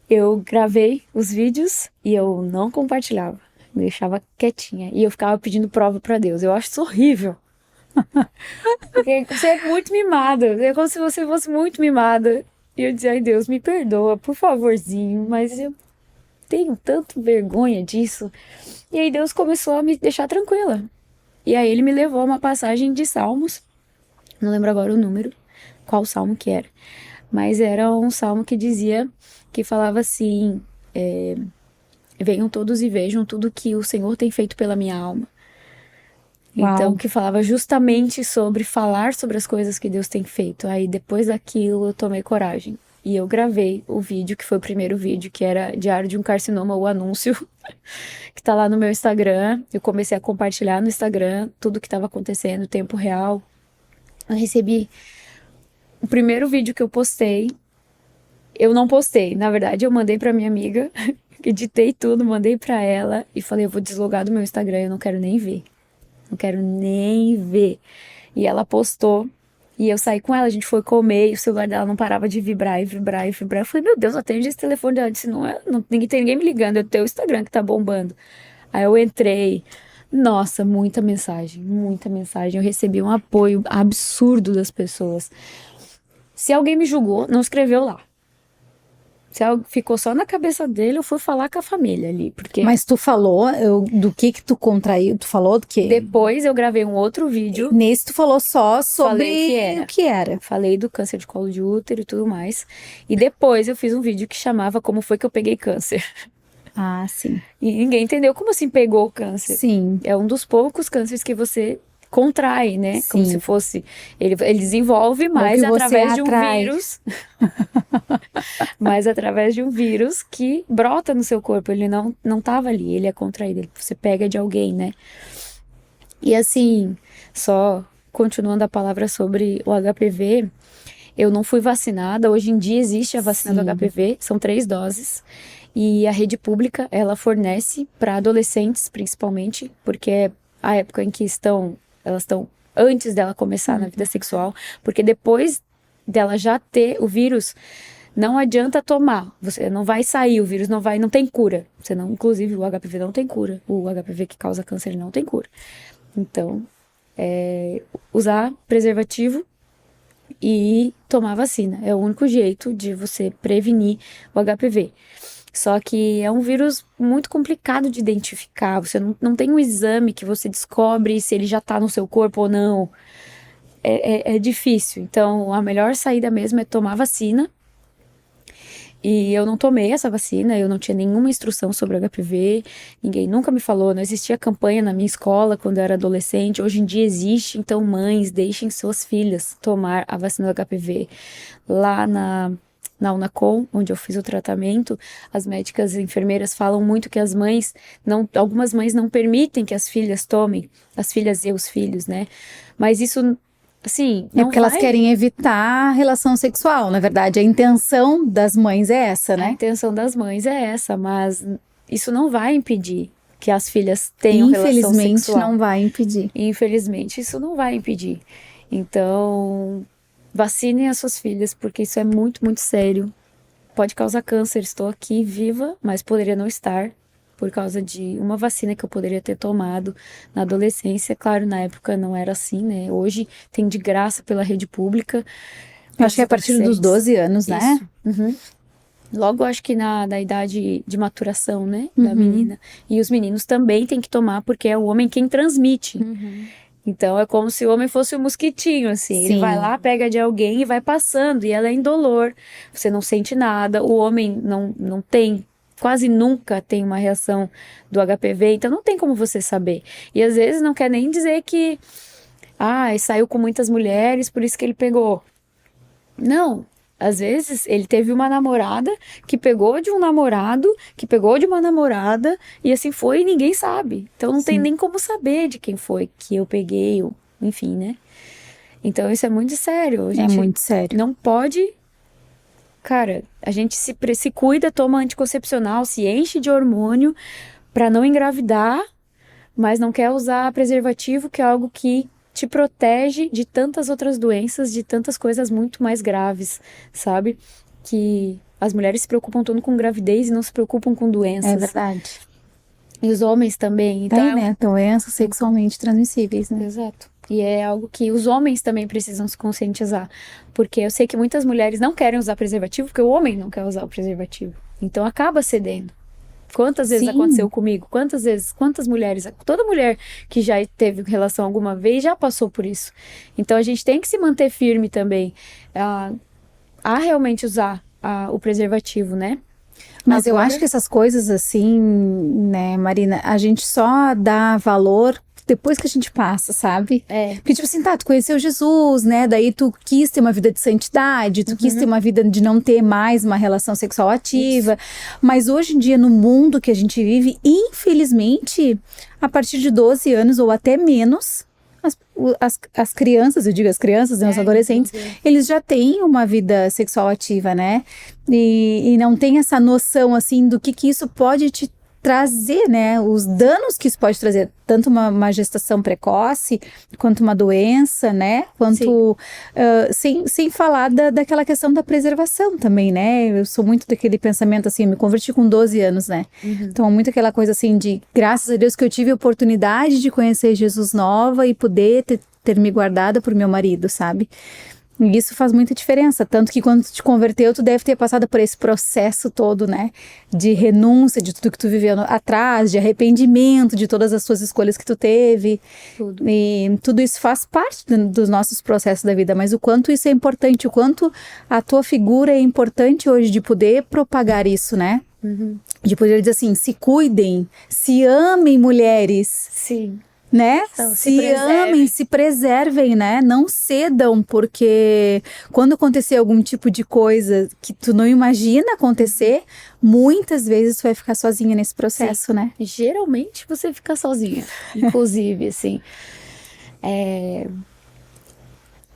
eu gravei os vídeos e eu não compartilhava. Me deixava quietinha. E eu ficava pedindo prova pra Deus. Eu acho isso horrível. Porque você é muito mimada. É como se você fosse muito mimada. E eu dizia, ai Deus, me perdoa, por favorzinho. Mas eu tenho tanto vergonha disso. E aí Deus começou a me deixar tranquila. E aí ele me levou a uma passagem de Salmos. Não lembro agora o número, qual salmo que era. Mas era um salmo que dizia, que falava assim, venham todos e vejam tudo que o Senhor tem feito pela minha alma. Uau. Então, que falava justamente sobre falar sobre as coisas que Deus tem feito. Aí depois daquilo eu tomei coragem. E eu gravei o vídeo, que foi o primeiro vídeo, que era Diário de um Carcinoma, o anúncio, que tá lá no meu Instagram. Eu comecei a compartilhar no Instagram tudo que estava acontecendo, tempo real. Eu recebi o primeiro vídeo que eu postei. Eu não postei, na verdade eu mandei pra minha amiga, editei tudo, mandei pra ela e falei, eu vou deslogar do meu Instagram, eu não quero nem ver. Não quero nem ver. E ela postou. E eu saí com ela, a gente foi comer, e o celular dela não parava de vibrar e vibrar e vibrar. Eu falei, meu Deus, atende esse telefone dela. Ela disse, tem ninguém me ligando, é o teu Instagram que tá bombando. Aí eu entrei, nossa, muita mensagem. Eu recebi um apoio absurdo das pessoas. Se alguém me julgou, não escreveu lá. Se ficou só na cabeça dele, eu fui falar com a família ali, porque... Mas tu falou do que tu contraiu, tu falou do que? Depois eu gravei um outro vídeo. Nesse tu falou só sobre o que era. Falei do câncer de colo de útero e tudo mais. E depois eu fiz um vídeo que chamava Como Foi Que Eu Peguei Câncer. Ah, sim. E ninguém entendeu como assim pegou o câncer. Sim. É um dos poucos cânceres que você contrai, né? Sim. Como se fosse... Ele desenvolve mais através de um vírus. Mas através de um vírus que brota no seu corpo. Ele não tava ali, ele é contraído. Você pega de alguém, né? E assim, só continuando a palavra sobre o HPV, eu não fui vacinada. Hoje em dia existe a vacina do HPV, são 3 doses. E a rede pública, ela fornece para adolescentes, principalmente, porque é a época em que elas estão antes dela começar na vida sexual, porque depois dela já ter o vírus, não adianta tomar, você não vai sair, o vírus não tem cura. Inclusive o HPV não tem cura, o HPV que causa câncer não tem cura. Então, usar preservativo e tomar vacina é o único jeito de você prevenir o HPV. Só que é um vírus muito complicado de identificar, você não tem um exame que você descobre se ele já tá no seu corpo ou não. É difícil, então a melhor saída mesmo é tomar vacina. E eu não tomei essa vacina, eu não tinha nenhuma instrução sobre o HPV, ninguém nunca me falou, não existia campanha na minha escola quando eu era adolescente, hoje em dia existe, então mães, deixem suas filhas tomar a vacina do HPV. Lá na Unacom, onde eu fiz o tratamento, as médicas e enfermeiras falam muito que algumas mães não permitem que as filhas tomem, as filhas e os filhos, né? Mas isso, assim, é porque elas querem evitar a relação sexual, na verdade. A intenção das mães é essa, né? A intenção das mães é essa, mas isso não vai impedir que as filhas tenham relação sexual. Infelizmente não vai impedir. Infelizmente isso não vai impedir. Então, vacinem as suas filhas, porque isso é muito, muito sério. Pode causar câncer. Estou aqui viva, mas poderia não estar por causa de uma vacina que eu poderia ter tomado na adolescência. Claro, na época não era assim, né? Hoje tem de graça pela rede pública. Eu acho que é a partir dos 12 anos, né? Uhum. Logo, acho que na idade de maturação, né? Da menina. E os meninos também têm que tomar, porque é o homem quem transmite. Então, é como se o homem fosse um mosquitinho, assim. Sim. Ele vai lá, pega de alguém e vai passando. E ela é indolor. Você não sente nada. O homem não tem, quase nunca tem uma reação do HPV. Então, não tem como você saber. E, às vezes, não quer nem dizer que... saiu com muitas mulheres, por isso que ele pegou. Não. Às vezes, ele teve uma namorada que pegou de um namorado, que pegou de uma namorada, e assim foi e ninguém sabe. Então, não tem nem como saber de quem foi que eu peguei, enfim, né? Então, isso é muito sério. A gente muito sério. Não pode... Cara, a gente se cuida, toma anticoncepcional, se enche de hormônio pra não engravidar, mas não quer usar preservativo, que é algo que te protege de tantas outras doenças, de tantas coisas muito mais graves, sabe? Que as mulheres se preocupam tanto com gravidez e não se preocupam com doenças. É verdade. E os homens também. Então, né? Doenças sexualmente transmissíveis, né? Exato. E é algo que os homens também precisam se conscientizar. Porque eu sei que muitas mulheres não querem usar preservativo, porque o homem não quer usar o preservativo. Então acaba cedendo. Quantas vezes aconteceu comigo? Quantas mulheres? Toda mulher que já teve relação alguma vez já passou por isso. Então a gente tem que se manter firme também a realmente usar o preservativo, né? Mas eu acho que essas coisas assim, né, Marina, a gente só dá valor depois que a gente passa, sabe? Porque tipo assim, tu conheceu Jesus, né? Daí tu quis ter uma vida de santidade, tu quis ter uma vida de não ter mais uma relação sexual ativa. Isso. Mas hoje em dia, no mundo que a gente vive, infelizmente, a partir de 12 anos ou até menos, as crianças, eu digo as crianças, né, os adolescentes, eles já têm uma vida sexual ativa, né? E não tem essa noção, assim, do que isso pode te trazer, né, os danos que isso pode trazer, tanto uma gestação precoce, quanto uma doença, né, quanto, sem falar daquela questão da preservação também, né, eu sou muito daquele pensamento, assim, eu me converti com 12 anos, né, então muito aquela coisa, assim, de graças a Deus que eu tive a oportunidade de conhecer Jesus nova e poder ter me guardado por meu marido, sabe. E isso faz muita diferença, tanto que quando tu te converteu, tu deve ter passado por esse processo todo, né, de renúncia de tudo que tu viveu atrás, de arrependimento de todas as tuas escolhas que tu teve. Tudo. E tudo isso faz parte dos nossos processos da vida, mas o quanto isso é importante, o quanto a tua figura é importante hoje de poder propagar isso, né? De poder dizer assim, se cuidem, se amem, mulheres. Sim. Né? Então, se amem, se preservem, né? Não cedam, porque quando acontecer algum tipo de coisa que tu não imagina acontecer, muitas vezes tu vai ficar sozinha nesse processo, né? Geralmente você fica sozinha, inclusive, assim.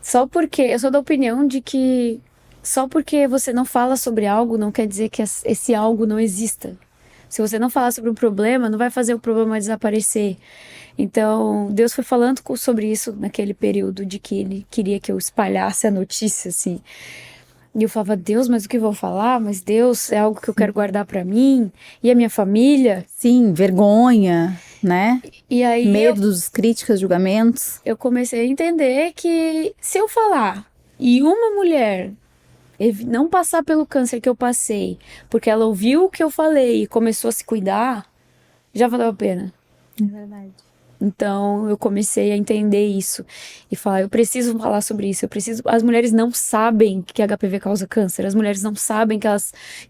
Só porque eu sou da opinião de que só porque você não fala sobre algo não quer dizer que esse algo não exista. Se você não falar sobre um problema, não vai fazer o problema desaparecer. Então, Deus foi falando sobre isso naquele período de que Ele queria que eu espalhasse a notícia, assim. E eu falava, Deus, mas o que eu vou falar? Mas Deus, é algo que eu quero guardar pra mim e a minha família. Sim, vergonha, né? E aí Medo dos críticas, julgamentos. eu comecei a entender que se eu falar e uma mulher não passar pelo câncer que eu passei, porque ela ouviu o que eu falei e começou a se cuidar, já valeu a pena. É verdade. Então eu comecei a entender isso e falar, eu preciso falar sobre isso, as mulheres não sabem que HPV causa câncer, as mulheres não sabem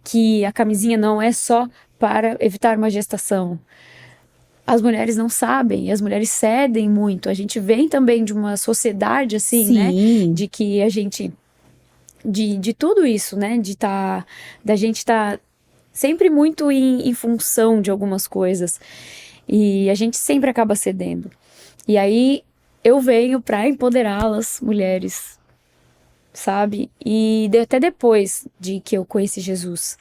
que a camisinha não é só para evitar uma gestação. As mulheres não sabem, e as mulheres cedem muito. A gente vem também de uma sociedade assim, Sim. né, de que a gente de tudo isso, né, da gente tá sempre muito em função de algumas coisas. E a gente sempre acaba cedendo. E aí eu venho para empoderá-las, mulheres, sabe? E até depois de que eu conheci Jesus,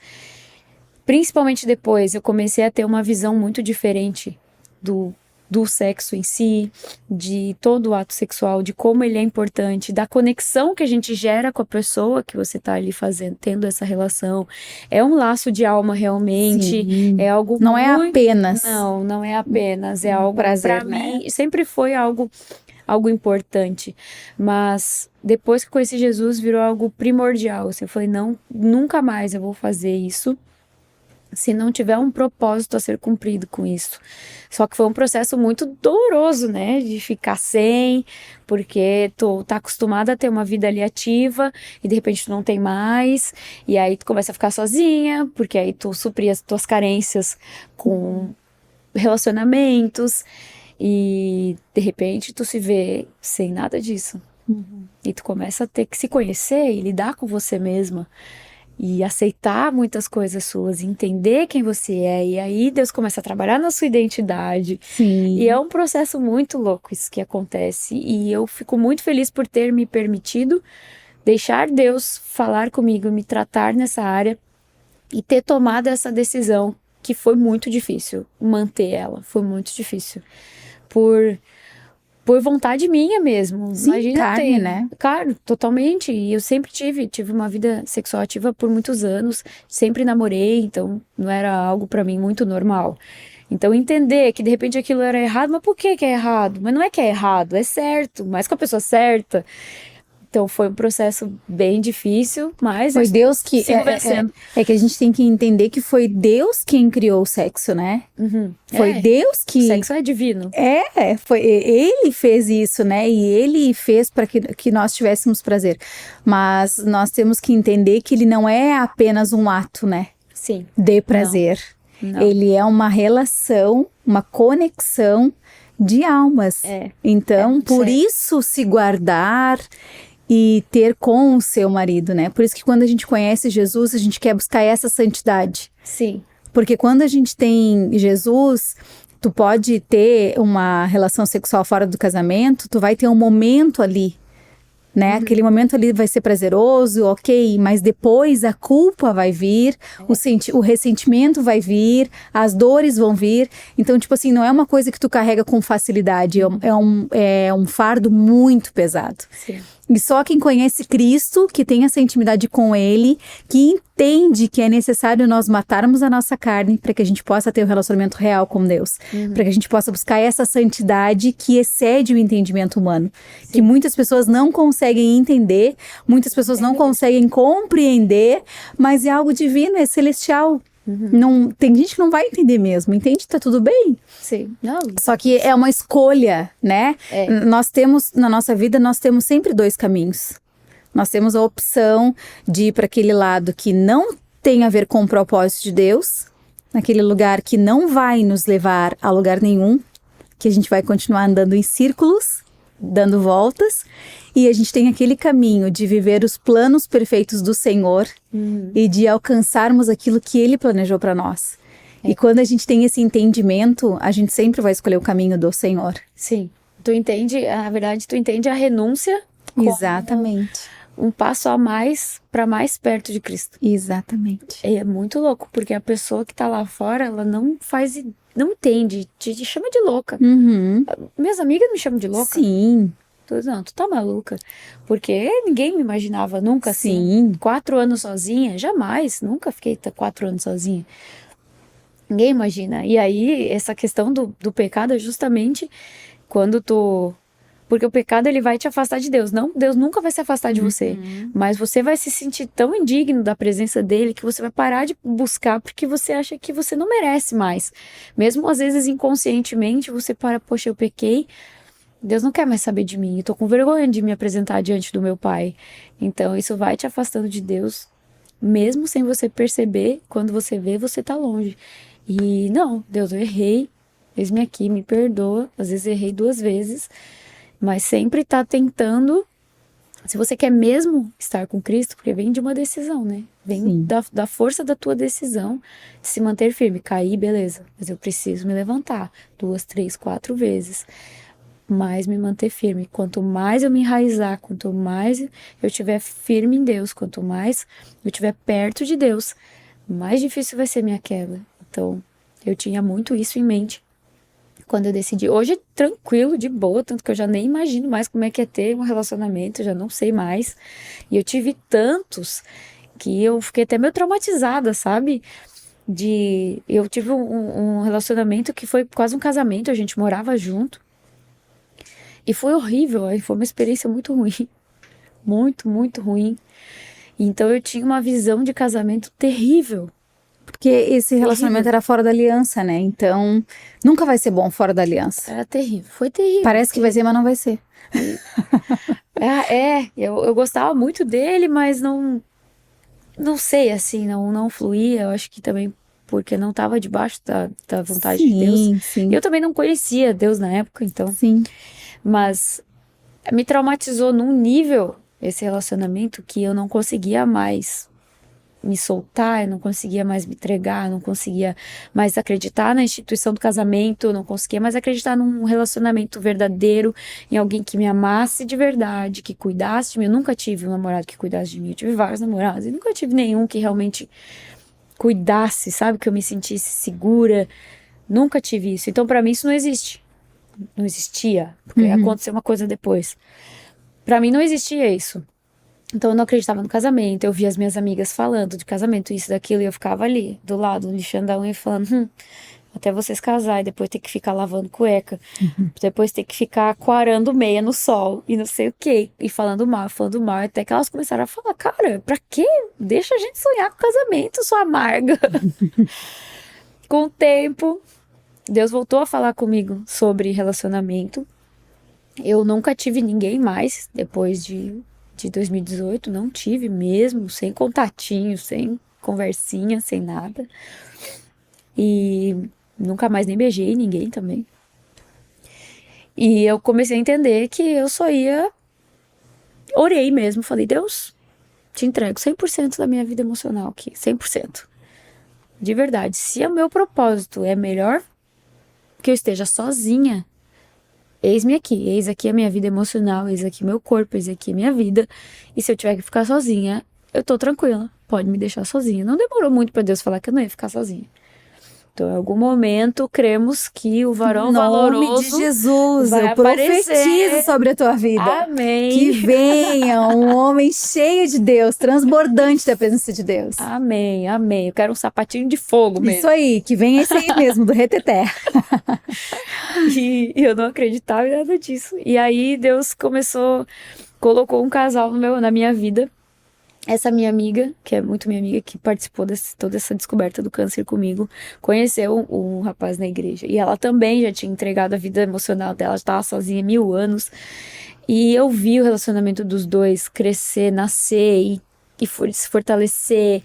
principalmente depois, eu comecei a ter uma visão muito diferente do sexo em si, de todo o ato sexual, de como ele é importante, da conexão que a gente gera com a pessoa que você tá ali fazendo, tendo essa relação. É um laço de alma realmente, Sim. é algo Não é muito... apenas. Não é apenas, é algo prazer, pra né? mim, sempre foi algo importante, mas depois que eu conheci Jesus virou algo primordial, assim, eu falei, não, nunca mais eu vou fazer isso se não tiver um propósito a ser cumprido com isso. Só que foi um processo muito doloroso, né? De ficar sem, porque tu tá acostumada a ter uma vida ali ativa e de repente tu não tem mais. E aí tu começa a ficar sozinha, porque aí tu supri as tuas carências com relacionamentos. E de repente tu se vê sem nada disso. E tu começa a ter que se conhecer e lidar com você mesma. E aceitar muitas coisas suas, entender quem você é, e aí Deus começa a trabalhar na sua identidade. Sim. E é um processo muito louco isso que acontece, e eu fico muito feliz por ter me permitido deixar Deus falar comigo, me tratar nessa área, e ter tomado essa decisão, que foi muito difícil, manter ela, foi muito difícil, por vontade minha mesmo. Sim, Imagina, carne, né? Claro, totalmente. E eu sempre tive uma vida sexual ativa por muitos anos, sempre namorei, então não era algo pra mim muito normal. Então entender que de repente aquilo era errado, mas por que é errado? Mas não é que é errado, é certo, mas com a pessoa certa. Então foi um processo bem difícil, mas Foi Deus que sigo vencendo. é que a gente tem que entender que foi Deus quem criou o sexo, né? Foi Deus que O sexo é divino. foi ele fez isso, né? E ele fez para que nós tivéssemos prazer. Mas nós temos que entender que ele não é apenas um ato, né? Sim. De prazer. Não. Ele é uma relação, uma conexão de almas. Então, por isso se guardar e ter com o seu marido, né? Por isso que quando a gente conhece Jesus, a gente quer buscar essa santidade. Sim. Porque quando a gente tem Jesus, tu pode ter uma relação sexual fora do casamento, tu vai ter um momento ali, né? Aquele momento ali vai ser prazeroso, ok, mas depois a culpa vai vir, o ressentimento vai vir, as dores vão vir. Então, tipo assim, não é uma coisa que tu carrega com facilidade, é um fardo muito pesado. Sim. E só quem conhece Cristo, que tem essa intimidade com Ele, que entende que é necessário nós matarmos a nossa carne para que a gente possa ter um relacionamento real com Deus. Para que a gente possa buscar essa santidade que excede o entendimento humano. Sim. Que muitas pessoas não conseguem entender, muitas pessoas não conseguem compreender, mas é algo divino, é celestial. Não, tem gente que não vai entender mesmo, entende? Tá tudo bem. Sim. Não. Só que é uma escolha, né? Nós temos, na nossa vida, nós temos sempre dois caminhos. Nós temos a opção de ir para aquele lado que não tem a ver com o propósito de Deus, naquele lugar que não vai nos levar a lugar nenhum, que a gente vai continuar andando em círculos, dando voltas, e a gente tem aquele caminho de viver os planos perfeitos do Senhor e de alcançarmos aquilo que Ele planejou para nós. E quando a gente tem esse entendimento, a gente sempre vai escolher o caminho do Senhor. Sim. Tu entende, na verdade, tu entende a renúncia como Exatamente. um passo a mais para mais perto de Cristo. Exatamente. É muito louco, porque a pessoa que tá lá fora, ela não entende, te chama de louca. Minhas amigas me chamam de louca. Sim. Não, tu tá maluca. Porque ninguém me imaginava nunca assim. Sim. 4 anos sozinha, jamais. Nunca fiquei 4 anos sozinha. Ninguém imagina. E aí, essa questão do pecado é justamente quando tu... Porque o pecado, ele vai te afastar de Deus. Não, Deus nunca vai se afastar de você. Mas você vai se sentir tão indigno da presença dele que você vai parar de buscar porque você acha que você não merece mais. Mesmo às vezes inconscientemente, você para, poxa, eu pequei, Deus não quer mais saber de mim. Eu tô com vergonha de me apresentar diante do meu pai. Então, isso vai te afastando de Deus, mesmo sem você perceber. Quando você vê, você tá longe. E não, Deus, eu errei. Eis-me aqui, me perdoa. Às vezes errei 2 vezes. Mas sempre tá tentando. Se você quer mesmo estar com Cristo, porque vem de uma decisão, né? Vem da força da tua decisão de se manter firme. Cair, beleza. Mas eu preciso me levantar 2, 3, 4 vezes. Mas me manter firme. Quanto mais eu me enraizar, quanto mais eu estiver firme em Deus, quanto mais eu estiver perto de Deus, mais difícil vai ser minha queda. Então, eu tinha muito isso em mente quando eu decidi. Hoje é tranquilo, de boa, tanto que eu já nem imagino mais como é que é ter um relacionamento, eu já não sei mais. E eu tive tantos que eu fiquei até meio traumatizada, sabe? Eu tive um relacionamento que foi quase um casamento, a gente morava junto. E foi horrível, foi uma experiência muito ruim. Muito, muito ruim. Então eu tinha uma visão de casamento terrível. Porque esse relacionamento era fora da aliança, né? Então, nunca vai ser bom fora da aliança. Era terrível, foi terrível. Parece que vai ser, mas não vai ser. Eu gostava muito dele, mas não sei, assim, não fluía. Eu acho que também porque não estava debaixo da vontade de Deus. Sim. Eu também não conhecia Deus na época, então. Sim. Mas me traumatizou num nível esse relacionamento que eu não conseguia mais me soltar, eu não conseguia mais me entregar, eu não conseguia mais acreditar na instituição do casamento, eu não conseguia mais acreditar num relacionamento verdadeiro, em alguém que me amasse de verdade, que cuidasse de mim. Eu nunca tive um namorado que cuidasse de mim, eu tive vários namorados, e nunca tive nenhum que realmente cuidasse, sabe, que eu me sentisse segura. Nunca tive isso. Então, pra mim, isso não existe. Não existia, porque aconteceu uma coisa depois. Pra mim não existia isso. Então eu não acreditava no casamento, eu via as minhas amigas falando de casamento, isso, daquilo, e eu ficava ali, do lado, lixando a unha e falando, até vocês casarem, depois ter que ficar lavando cueca, depois ter que ficar aquarando meia no sol, e não sei o quê, e falando mal, até que elas começaram a falar, cara, pra quê? Deixa a gente sonhar com casamento, sua amarga. Com o tempo, Deus voltou a falar comigo sobre relacionamento. Eu nunca tive ninguém mais depois de 2018, não tive mesmo, sem contatinho, sem conversinha, sem nada. E nunca mais nem beijei ninguém também. E eu comecei a entender que eu só ia... Orei mesmo, falei, Deus, te entrego 100% da minha vida emocional aqui, 100%. De verdade, se o meu propósito é melhor que eu esteja sozinha, eis-me aqui, eis aqui a minha vida emocional, eis aqui meu corpo, eis aqui a minha vida. E se eu tiver que ficar sozinha, eu tô tranquila, pode me deixar sozinha. Não demorou muito pra Deus falar que eu não ia ficar sozinha. Então, em algum momento, cremos que o varão valoroso... Em nome de Jesus, eu profetizo sobre a tua vida. Amém. Que venha um homem cheio de Deus, transbordante da presença de Deus. Amém, amém. Eu quero um sapatinho de fogo mesmo. Isso aí, que venha esse aí mesmo, do reteté. E eu não acreditava em nada disso. E aí, Deus colocou um casal na minha vida. Essa minha amiga, que é muito minha amiga, que participou de toda essa descoberta do câncer comigo, conheceu um rapaz na igreja. E ela também já tinha entregado a vida emocional dela, já estava sozinha há 1000 anos. E eu vi o relacionamento dos dois crescer, nascer e se fortalecer.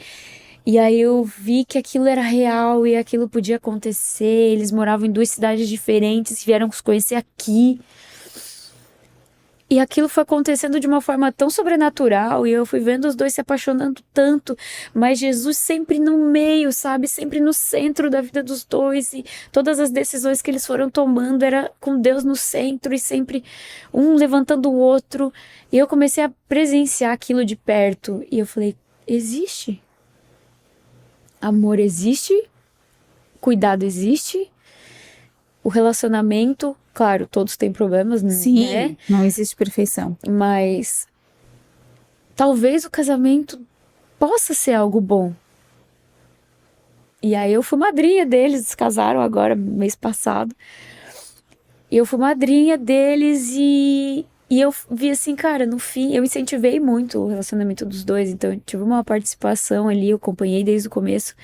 E aí eu vi que aquilo era real e aquilo podia acontecer. Eles moravam em 2 cidades diferentes, vieram se conhecer aqui. E aquilo foi acontecendo de uma forma tão sobrenatural, e eu fui vendo os dois se apaixonando tanto, mas Jesus sempre no meio, sabe? Sempre no centro da vida dos dois, e todas as decisões que eles foram tomando era com Deus no centro, e sempre um levantando o outro. E eu comecei a presenciar aquilo de perto, e eu falei, existe? Amor existe? Cuidado existe? o relacionamento, claro, todos têm problemas, né? Sim, não existe perfeição. Mas talvez o casamento possa ser algo bom. E aí eu fui madrinha deles, eles casaram agora, mês passado. E eu fui madrinha deles e eu vi assim, cara, no fim, eu incentivei muito o relacionamento dos dois, então eu tive uma participação ali, eu acompanhei desde o começo.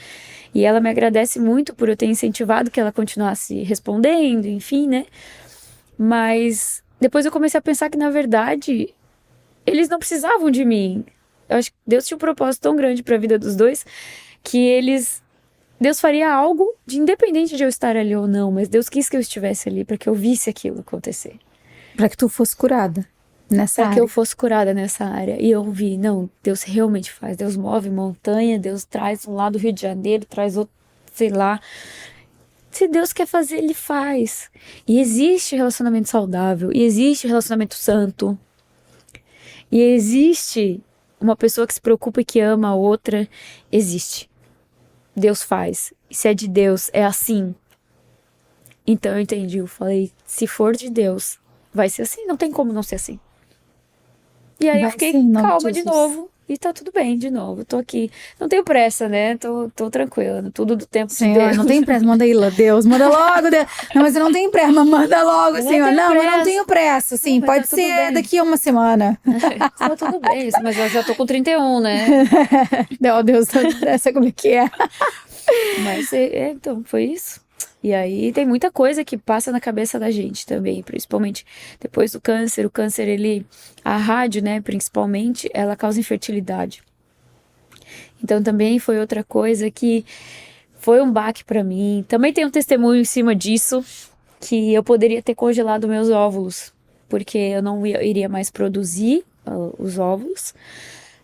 E ela me agradece muito por eu ter incentivado que ela continuasse respondendo, enfim, né? Mas depois eu comecei a pensar que, na verdade, eles não precisavam de mim. Eu acho que Deus tinha um propósito tão grande para a vida dos dois que Deus faria algo de independente de eu estar ali ou não, mas Deus quis que eu estivesse ali para que eu visse aquilo acontecer. Para que tu fosse curada nessa área. Para que eu fosse curada nessa área. E eu vi, não, Deus realmente faz. Deus move montanha, Deus traz um lado do Rio de Janeiro, traz outro, sei lá. Se Deus quer fazer, Ele faz. E existe relacionamento saudável, e existe relacionamento santo. E existe uma pessoa que se preocupa e que ama a outra. Existe. Deus faz. E se é de Deus, é assim. Então eu entendi, eu falei, se for de Deus, vai ser assim, não tem como não ser assim. E aí eu fiquei calma de novo. E tá tudo bem de novo. Tô aqui. Não tenho pressa, né? Tô tranquila. Tudo do tempo de Deus. Não tem pressa. Manda aí, Deus. Manda logo, Deus. Não, mas eu não tenho pressa. Mas manda logo, Senhor. Não, eu não tenho pressa. Sim, pode tá ser daqui a uma semana. Tá tudo bem. Mas eu já tô com 31, né? Não, Deus, essa como é que é? Mas, então, foi isso. E aí tem muita coisa que passa na cabeça da gente também, principalmente depois do câncer. O câncer, a rádio, né, principalmente, ela causa infertilidade. Então também foi outra coisa que foi um baque pra mim. Também tem um testemunho em cima disso, que eu poderia ter congelado meus óvulos, porque eu não iria mais produzir os óvulos,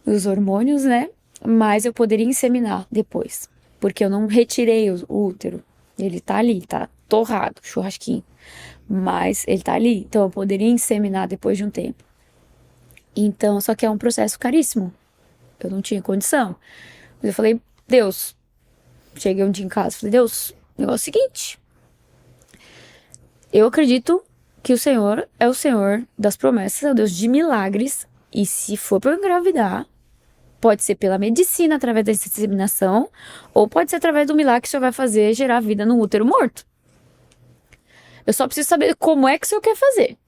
os hormônios, né, mas eu poderia inseminar depois, porque eu não retirei o útero. Ele tá ali, tá torrado, churrasquinho. Mas ele tá ali, então eu poderia inseminar depois de um tempo. Então, só que é um processo caríssimo. Eu não tinha condição. Mas eu falei, Deus, cheguei um dia em casa, falei, Deus, o negócio é o seguinte. Eu acredito que o Senhor é o Senhor das promessas, é o Deus de milagres. E se for pra eu engravidar, pode ser pela medicina, através da inseminação, ou pode ser através do milagre que o Senhor vai fazer gerar vida no útero morto. Eu só preciso saber como é que o Senhor quer fazer.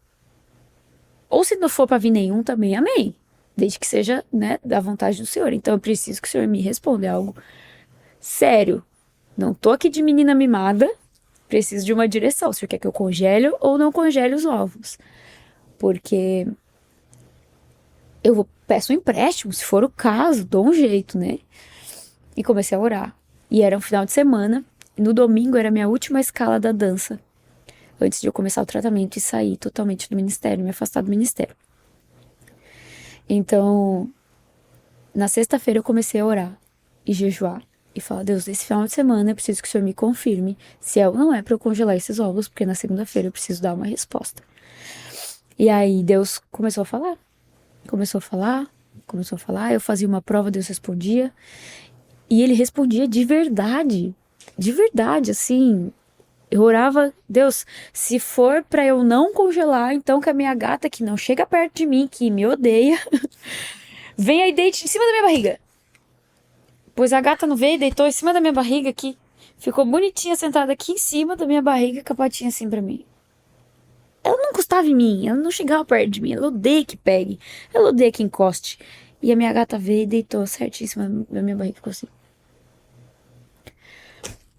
Ou se não for para vir nenhum também, amém. Desde que seja, né, da vontade do Senhor. Então eu preciso que o Senhor me responda. É algo sério. Não tô aqui de menina mimada. Preciso de uma direção. O Senhor quer que eu congele ou não congele os ovos. Porque eu peço um empréstimo, se for o caso, dou um jeito, né? E comecei a orar. E era um final de semana. E no domingo era a minha última escala da dança. Antes de eu começar o tratamento e sair totalmente do ministério, me afastar do ministério. Então, na sexta-feira eu comecei a orar e jejuar. E falar, Deus, esse final de semana eu preciso que o Senhor me confirme se é ou não é para eu congelar esses ovos, porque na segunda-feira eu preciso dar uma resposta. E aí Deus começou a falar. Começou a falar, eu fazia uma prova, Deus respondia. E Ele respondia de verdade, assim. Eu orava, Deus, se for pra eu não congelar, então que a minha gata que não chega perto de mim, que me odeia, venha e deite em cima da minha barriga. Pois a gata não veio e deitou em cima da minha barriga aqui. Ficou bonitinha sentada aqui em cima da minha barriga, com a patinha assim pra mim. Ela não encostava em mim, ela não chegava perto de mim, ela odeia que pegue, ela odeia que encoste. E a minha gata veio e deitou certíssima na minha barriga, ficou assim.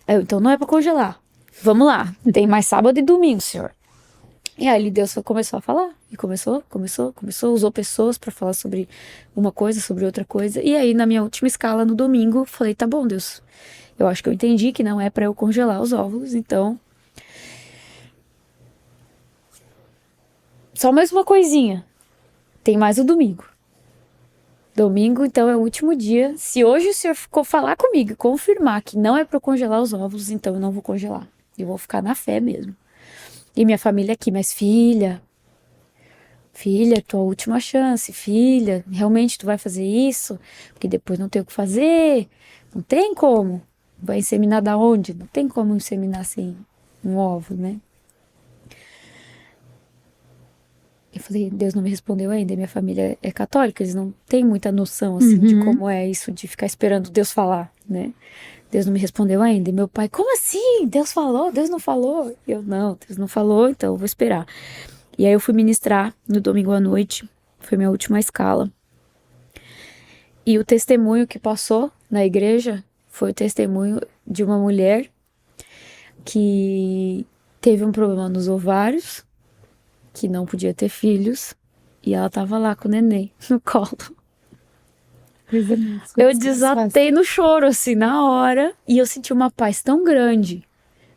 Então não é pra congelar. Vamos lá, tem mais sábado e domingo, Senhor. E aí Deus começou a falar. E começou, usou pessoas pra falar sobre uma coisa, sobre outra coisa. E aí na minha última escala no domingo, falei, tá bom, Deus. Eu acho que eu entendi que não é pra eu congelar os óvulos, então... Só mais uma coisinha. Tem mais o domingo. Domingo, então, é o último dia. Se hoje o Senhor ficou falar comigo, confirmar que não é para eu congelar os óvulos, então eu não vou congelar. Eu vou ficar na fé mesmo. E minha família aqui, mas filha, tua última chance, filha, realmente tu vai fazer isso? Porque depois não tem o que fazer, não tem como. Vai inseminar da onde? Não tem como inseminar assim um óvulo, né? Eu falei, Deus não me respondeu ainda. Minha família é católica, eles não têm muita noção, assim, de como é isso de ficar esperando Deus falar, né? Deus não me respondeu ainda. E meu pai, como assim? Deus falou? Deus não falou? E eu, não, Deus não falou, então eu vou esperar. E aí eu fui ministrar no domingo à noite, foi minha última escala. E o testemunho que passou na igreja foi o testemunho de uma mulher que teve um problema nos ovários, que não podia ter filhos, e ela tava lá com o neném no colo. Eu desatei no choro, assim, na hora, e eu senti uma paz tão grande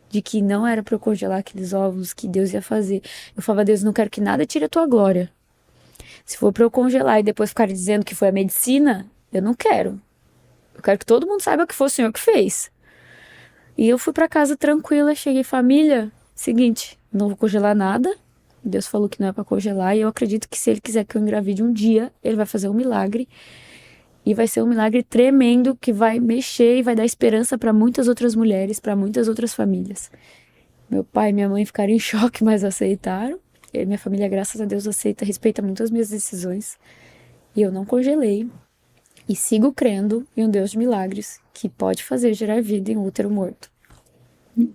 de que não era pra eu congelar aqueles ovos, que Deus ia fazer. Eu falava, Deus, não quero que nada tire a tua glória. Se for pra eu congelar e depois ficar dizendo que foi a medicina, eu não quero. Eu quero que todo mundo saiba que foi o Senhor que fez. E eu fui pra casa tranquila, cheguei, família, seguinte, não vou congelar nada. Deus falou que não é pra congelar, e eu acredito que se Ele quiser que eu engravide um dia, Ele vai fazer um milagre. E vai ser um milagre tremendo que vai mexer e vai dar esperança para muitas outras mulheres, para muitas outras famílias. Meu pai e minha mãe ficaram em choque, mas aceitaram. E minha família, graças a Deus, aceita, respeita muito as minhas decisões. E eu não congelei. E sigo crendo em um Deus de milagres que pode fazer gerar vida em um útero morto.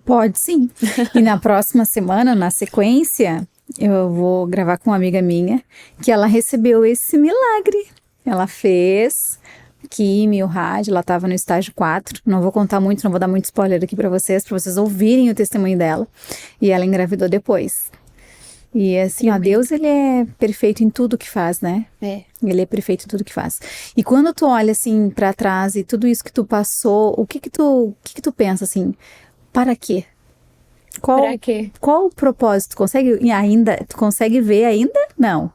Pode sim. E na próxima semana, na sequência, eu vou gravar com uma amiga minha que ela recebeu esse milagre. Ela fez químio, rádio, ela estava no estágio 4. Não vou contar muito, não vou dar muito spoiler aqui para vocês ouvirem o testemunho dela. E ela engravidou depois. E assim, ó, Deus, ele é perfeito em tudo que faz, né? É. Ele é perfeito em tudo que faz. E quando tu olha assim para trás e tudo isso que tu passou, o que que tu pensa assim? Para quê? Para quê? Qual o propósito? Tu consegue ver ainda? Não.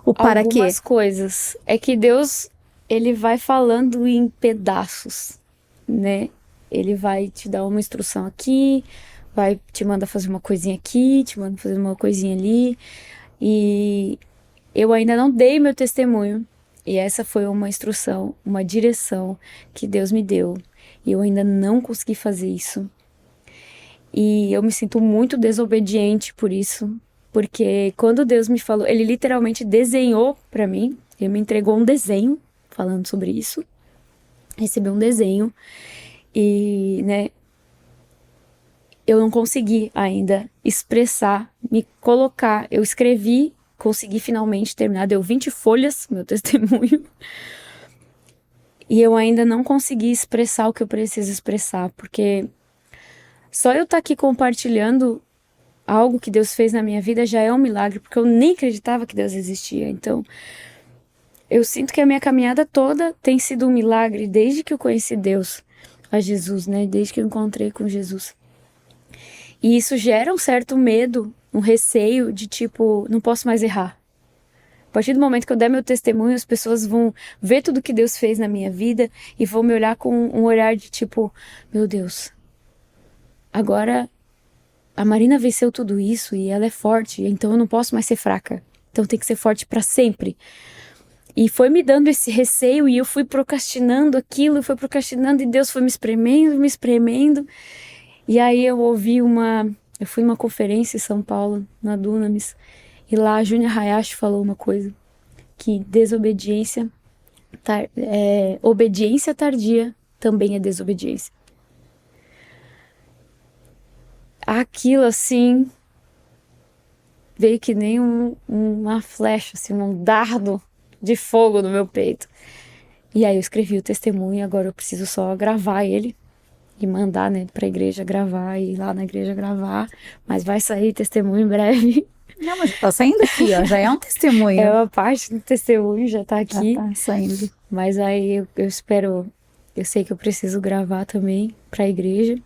O para quê? Algumas coisas. É que Deus, Ele vai falando em pedaços, né? Ele vai te dar uma instrução aqui, vai te mandar fazer uma coisinha aqui, te manda fazer uma coisinha ali. E eu ainda não dei meu testemunho. E essa foi uma instrução, uma direção que Deus me deu. E eu ainda não consegui fazer isso. E eu me sinto muito desobediente por isso. Porque quando Deus me falou, Ele literalmente desenhou pra mim. Ele me entregou um desenho falando sobre isso. Recebi um desenho. E, né, eu não consegui ainda expressar, me colocar. Eu escrevi, consegui finalmente terminar. Deu 20 folhas, meu testemunho. E eu ainda não consegui expressar o que eu preciso expressar. Porque só eu estar aqui compartilhando algo que Deus fez na minha vida já é um milagre, porque eu nem acreditava que Deus existia. Então, eu sinto que a minha caminhada toda tem sido um milagre desde que eu conheci Deus, a Jesus, né? Desde que eu encontrei com Jesus. E isso gera um certo medo, um receio de tipo, não posso mais errar. A partir do momento que eu der meu testemunho, as pessoas vão ver tudo que Deus fez na minha vida e vão me olhar com um olhar de tipo, meu Deus, agora a Marina venceu tudo isso e ela é forte, então eu não posso mais ser fraca. Então tem que ser forte para sempre. E foi me dando esse receio e eu fui procrastinando aquilo, fui procrastinando e Deus foi me espremendo, me espremendo. E aí eu fui numa conferência em São Paulo, na Dunamis, e lá a Júnia Hayashi falou uma coisa, que obediência tardia também é desobediência. Aquilo assim veio que nem uma flecha, assim, um dardo de fogo no meu peito. E aí eu escrevi o testemunho e agora eu preciso só gravar ele e mandar, né, pra igreja gravar e ir lá na igreja gravar. Mas vai sair testemunho em breve. Não, mas tá saindo aqui, ó, já é um testemunho. É uma parte do testemunho, já tá aqui. Já tá saindo. Mas aí eu espero, eu sei que eu preciso gravar também pra igreja.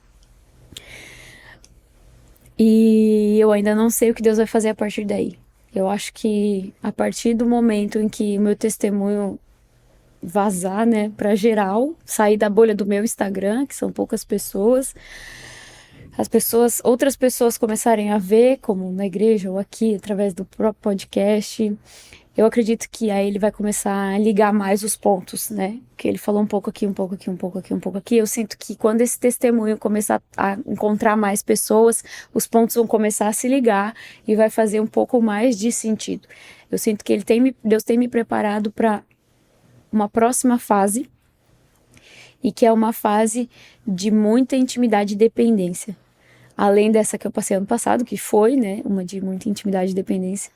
E eu ainda não sei o que Deus vai fazer a partir daí. Eu acho que a partir do momento em que o meu testemunho vazar, né, pra geral, sair da bolha do meu Instagram, que são poucas pessoas, outras pessoas começarem a ver, como na igreja ou aqui, através do próprio podcast, eu acredito que aí ele vai começar a ligar mais os pontos, né? Que ele falou um pouco aqui, um pouco aqui, um pouco aqui, um pouco aqui. Eu sinto que quando esse testemunho começar a encontrar mais pessoas, os pontos vão começar a se ligar e vai fazer um pouco mais de sentido. Eu sinto que Deus tem me preparado para uma próxima fase, e que é uma fase de muita intimidade e dependência. Além dessa que eu passei ano passado, que foi, né, uma de muita intimidade e dependência,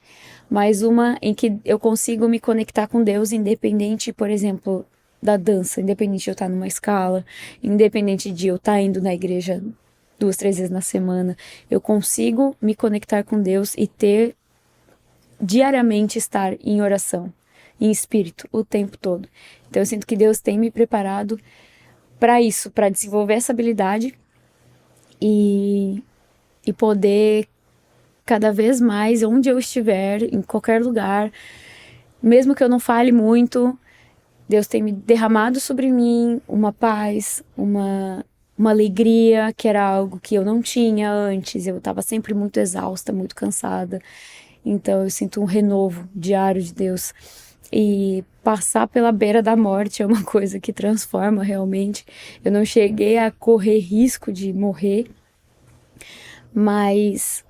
mas uma em que eu consigo me conectar com Deus independente, por exemplo, da dança, independente de eu estar numa escala, independente de eu estar indo na igreja 2, 3 vezes na semana, eu consigo me conectar com Deus e diariamente estar em oração, em espírito, o tempo todo. Então eu sinto que Deus tem me preparado para isso, para desenvolver essa habilidade e poder cada vez mais, onde eu estiver, em qualquer lugar, mesmo que eu não fale muito, Deus tem me derramado sobre mim uma paz, uma alegria, que era algo que eu não tinha antes. Eu estava sempre muito exausta, muito cansada. Então eu sinto um renovo diário de Deus. E passar pela beira da morte é uma coisa que transforma realmente. Eu não cheguei a correr risco de morrer, mas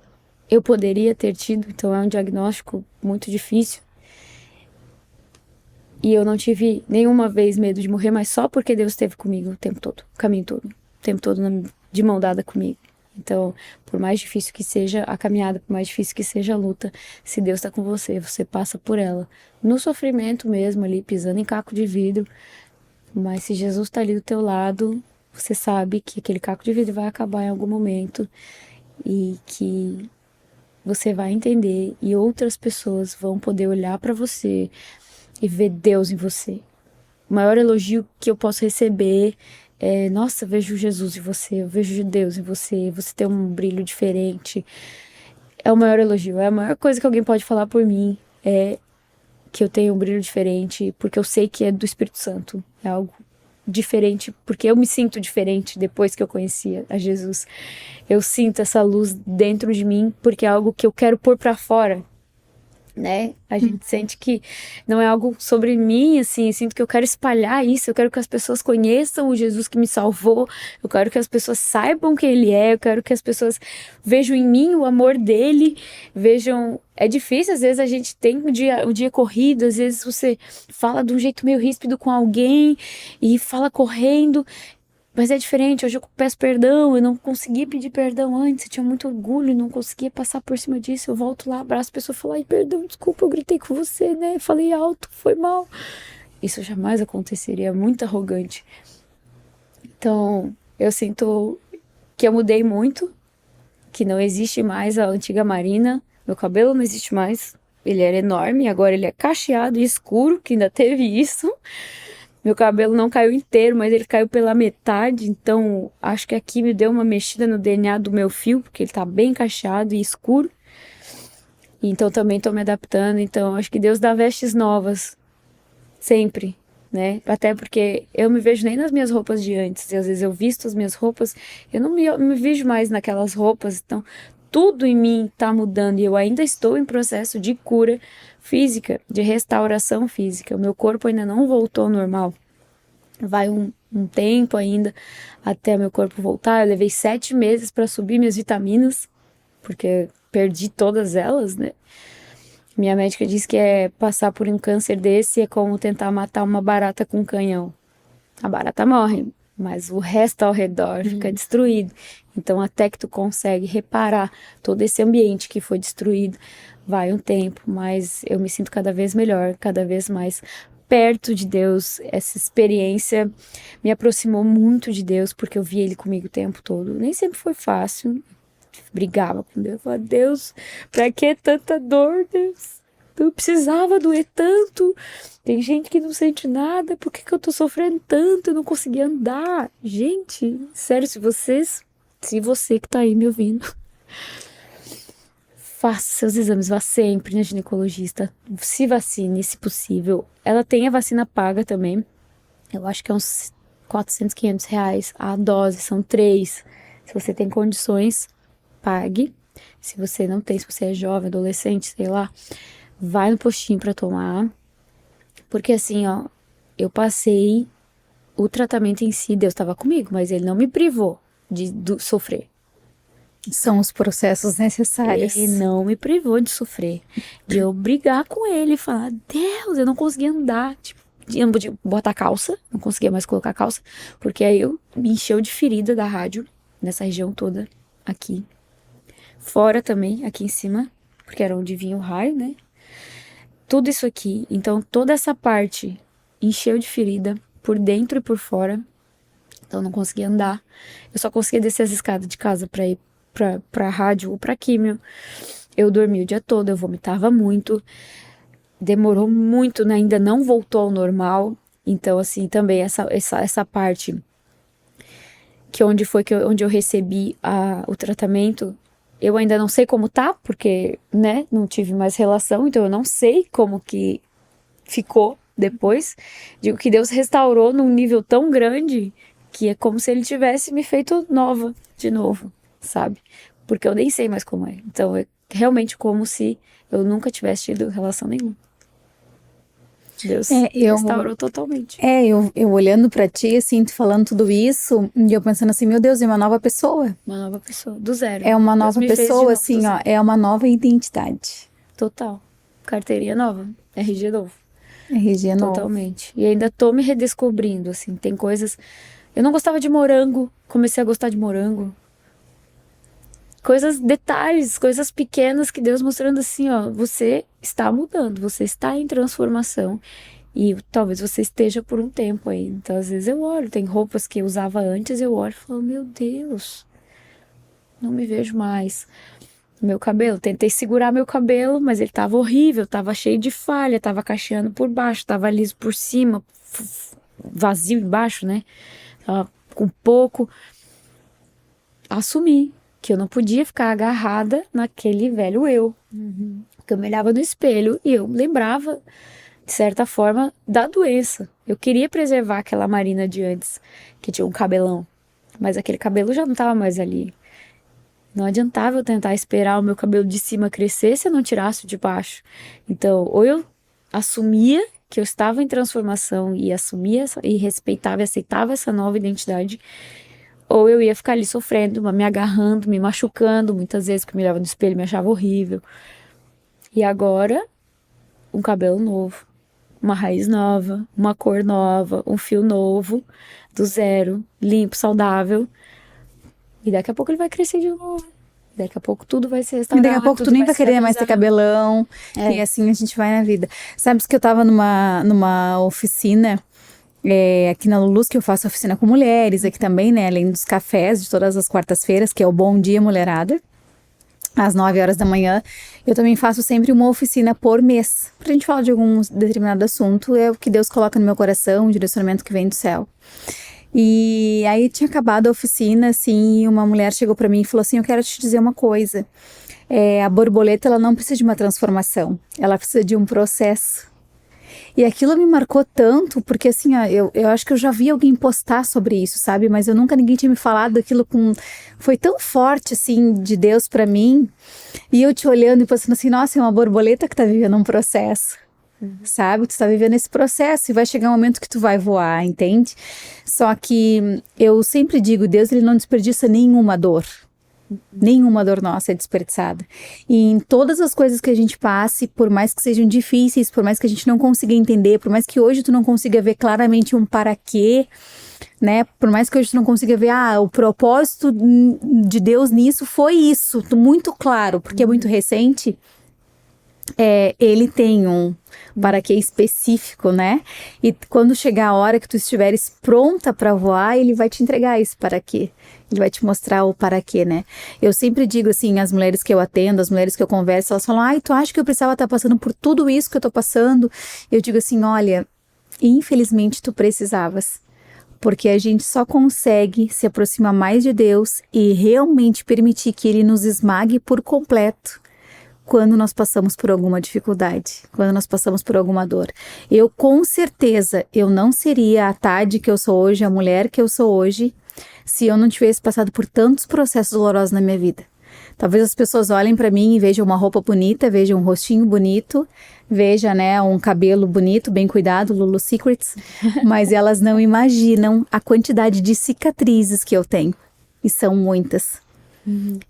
eu poderia ter tido, então é um diagnóstico muito difícil. E eu não tive nenhuma vez medo de morrer, mas só porque Deus esteve comigo o tempo todo, o caminho todo, o tempo todo de mão dada comigo. Então, por mais difícil que seja a caminhada, por mais difícil que seja a luta, se Deus está com você, você passa por ela. No sofrimento mesmo, ali, pisando em caco de vidro, mas se Jesus está ali do teu lado, você sabe que aquele caco de vidro vai acabar em algum momento e que você vai entender e outras pessoas vão poder olhar para você e ver Deus em você. O maior elogio que eu posso receber é: nossa, vejo Jesus em você, eu vejo Deus em você, você tem um brilho diferente. É o maior elogio, é a maior coisa que alguém pode falar por mim, é que eu tenho um brilho diferente, porque eu sei que é do Espírito Santo. É algo diferente, porque eu me sinto diferente depois que eu conhecia a Jesus. Eu sinto essa luz dentro de mim, porque é algo que eu quero pôr pra fora, né? A gente sente que não é algo sobre mim, assim, eu sinto que eu quero espalhar isso, eu quero que as pessoas conheçam o Jesus que me salvou, eu quero que as pessoas saibam quem ele é, eu quero que as pessoas vejam em mim o amor dele, vejam. É difícil, às vezes a gente tem um dia corrido, às vezes você fala de um jeito meio ríspido com alguém e fala correndo. Mas é diferente, hoje eu peço perdão, eu não conseguia pedir perdão antes, eu tinha muito orgulho, não conseguia passar por cima disso, eu volto lá, abraço a pessoa e falo: ai, perdão, desculpa, eu gritei com você, né, falei alto, foi mal. Isso jamais aconteceria, é muito arrogante. Então, eu sinto que eu mudei muito, que não existe mais a antiga Marina, meu cabelo não existe mais, ele era enorme, agora ele é cacheado e escuro, que ainda teve isso. Meu cabelo não caiu inteiro, mas ele caiu pela metade, então acho que aqui me deu uma mexida no DNA do meu fio, porque ele tá bem cacheado e escuro. Então também tô me adaptando, então acho que Deus dá vestes novas, sempre, né? Até porque eu me vejo nem nas minhas roupas de antes, e às vezes eu visto as minhas roupas, eu não me vejo mais naquelas roupas, então tudo em mim tá mudando e eu ainda estou em processo de cura física, de restauração física. O meu corpo ainda não voltou ao normal. Vai um tempo ainda até meu corpo voltar. Eu levei 7 meses para subir minhas vitaminas, porque perdi todas elas, né? Minha médica disse que passar por um câncer desse é como tentar matar uma barata com um canhão. A barata morre, mas o resto ao redor fica destruído. Então, até que tu consegue reparar todo esse ambiente que foi destruído, vai um tempo, mas eu me sinto cada vez melhor, cada vez mais perto de Deus. Essa experiência me aproximou muito de Deus, porque eu vi Ele comigo o tempo todo. Nem sempre foi fácil, brigava com Deus, falava: Deus, pra que tanta dor, Deus? Eu precisava doer tanto. Tem gente que não sente nada, por que eu tô sofrendo tanto? Eu não conseguia andar. Gente, sério, se você que tá aí me ouvindo, faça seus exames, vá sempre na ginecologista, se vacine, se possível. Ela tem a vacina paga também, eu acho que é uns 400, 500 reais a dose, são 3. Se você tem condições, pague. Se você não tem, se você é jovem, adolescente, sei lá, vai no postinho pra tomar. Porque assim, ó, eu passei o tratamento em si, Deus estava comigo, mas ele não me privou de sofrer. São os processos necessários. Ele não me privou de sofrer, de eu brigar com ele e falar, Deus, eu não conseguia andar, tipo, eu não podia botar calça, não conseguia mais colocar calça, porque aí eu me encheu de ferida da rádio, nessa região toda, aqui. Fora também, aqui em cima, porque era onde vinha o raio, né? Tudo isso aqui, então toda essa parte encheu de ferida, por dentro e por fora, então eu não conseguia andar. Eu só conseguia descer as escadas de casa pra ir pra rádio ou pra químio. Eu dormia o dia todo, eu vomitava muito, demorou muito, né? Ainda não voltou ao normal. Então, assim, também essa parte onde eu recebi o tratamento, eu ainda não sei como tá, porque, né, não tive mais relação, então eu não sei como que ficou depois. Digo que Deus restaurou num nível tão grande que é como se ele tivesse me feito nova de novo, sabe? Porque eu nem sei mais como é. Então é realmente como se eu nunca tivesse tido relação nenhuma. Deus restaurou totalmente. Eu olhando pra ti, assim, tu falando tudo isso, e eu pensando assim, meu Deus, é uma nova pessoa. Uma nova pessoa, do zero. É uma nova pessoa, assim, ó, é uma nova identidade. Total. Carteirinha nova, RG novo. RG novo. Totalmente. E ainda tô me redescobrindo, assim, tem coisas... Eu não gostava de morango, comecei a gostar de morango. Coisas, detalhes, coisas pequenas que Deus mostrando assim, ó, você está mudando, você está em transformação e talvez você esteja por um tempo aí. Então, às vezes eu olho, tem roupas que eu usava antes, eu olho e falo, meu Deus, não me vejo mais. Meu cabelo, tentei segurar meu cabelo, mas ele tava horrível, tava cheio de falha, tava cacheando por baixo, tava liso por cima, vazio embaixo, né? Tava com pouco. Assumi que eu não podia ficar agarrada naquele velho eu. Porque eu me olhava no espelho e eu lembrava, de certa forma, da doença. Eu queria preservar aquela Marina de antes, que tinha um cabelão. Mas aquele cabelo já não estava mais ali. Não adiantava eu tentar esperar o meu cabelo de cima crescer se eu não tirasse o de baixo. Então, ou eu assumia que eu estava em transformação e assumia e respeitava e aceitava essa nova identidade, ou eu ia ficar ali sofrendo, me agarrando, me machucando, muitas vezes, porque eu me olhava no espelho e me achava horrível. E agora, um cabelo novo, uma raiz nova, uma cor nova, um fio novo, do zero, limpo, saudável. E daqui a pouco ele vai crescer de novo. Daqui a pouco tudo vai ser restaurado. E daqui a pouco tu nem vai querer mais ter cabelão. E assim a gente vai na vida. Sabes que eu tava numa oficina... aqui na Lulus, que eu faço oficina com mulheres, aqui também, né, além dos cafés de todas as quartas-feiras, que é o Bom Dia Mulherada, às 9 horas da manhã, eu também faço sempre uma oficina por mês, pra gente falar de algum determinado assunto, é o que Deus coloca no meu coração, o direcionamento que vem do céu. E aí tinha acabado a oficina, assim, e uma mulher chegou pra mim e falou assim, eu quero te dizer uma coisa, a borboleta, ela não precisa de uma transformação, ela precisa de um processo. E aquilo me marcou tanto, porque assim, ó, eu acho que eu já vi alguém postar sobre isso, sabe? Mas ninguém tinha me falado daquilo foi tão forte, assim, de Deus pra mim. E eu te olhando e pensando assim, nossa, é uma borboleta que tá vivendo um processo, sabe? Tu tá vivendo esse processo e vai chegar um momento que tu vai voar, entende? Só que eu sempre digo, Deus, ele não desperdiça nenhuma dor. Nenhuma dor nossa é desperdiçada. E em todas as coisas que a gente passe, por mais que sejam difíceis, por mais que a gente não consiga entender, por mais que hoje tu não consiga ver claramente um para quê, né? Por mais que hoje tu não consiga ver, o propósito de Deus nisso foi isso, muito claro, porque é muito recente. Ele tem um para quê específico, né? E quando chegar a hora que tu estiveres pronta para voar, ele vai te entregar esse para quê. Ele vai te mostrar o para quê, né? Eu sempre digo assim, as mulheres que eu atendo, as mulheres que eu converso, elas falam, tu acha que eu precisava estar passando por tudo isso que eu tô passando? Eu digo assim, olha, infelizmente tu precisavas. Porque a gente só consegue se aproximar mais de Deus e realmente permitir que Ele nos esmague por completo quando nós passamos por alguma dificuldade, quando nós passamos por alguma dor. Eu, com certeza, eu não seria a Tade que eu sou hoje, a mulher que eu sou hoje, se eu não tivesse passado por tantos processos dolorosos na minha vida. Talvez as pessoas olhem para mim e vejam uma roupa bonita, vejam um rostinho bonito, vejam, né, um cabelo bonito, bem cuidado, Lulu Secrets, mas elas não imaginam a quantidade de cicatrizes que eu tenho. E são muitas.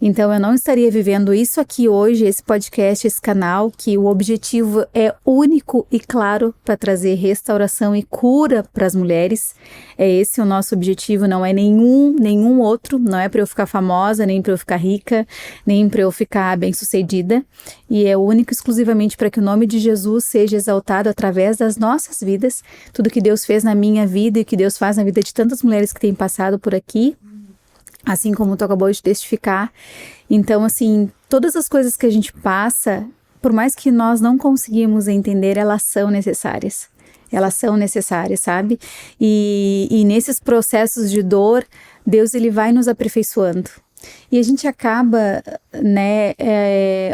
Então eu não estaria vivendo isso aqui hoje, esse podcast, esse canal, que o objetivo é único e claro para trazer restauração e cura para as mulheres. É esse o nosso objetivo, não é nenhum outro, não é para eu ficar famosa, nem para eu ficar rica, nem para eu ficar bem-sucedida. E é único e exclusivamente para que o nome de Jesus seja exaltado através das nossas vidas, tudo que Deus fez na minha vida e que Deus faz na vida de tantas mulheres que têm passado por aqui. Assim como tu acabou de testificar. Então, assim, todas as coisas que a gente passa, por mais que nós não conseguimos entender, elas são necessárias. Elas são necessárias, sabe? E nesses processos de dor, Deus, ele vai nos aperfeiçoando. E a gente acaba, né,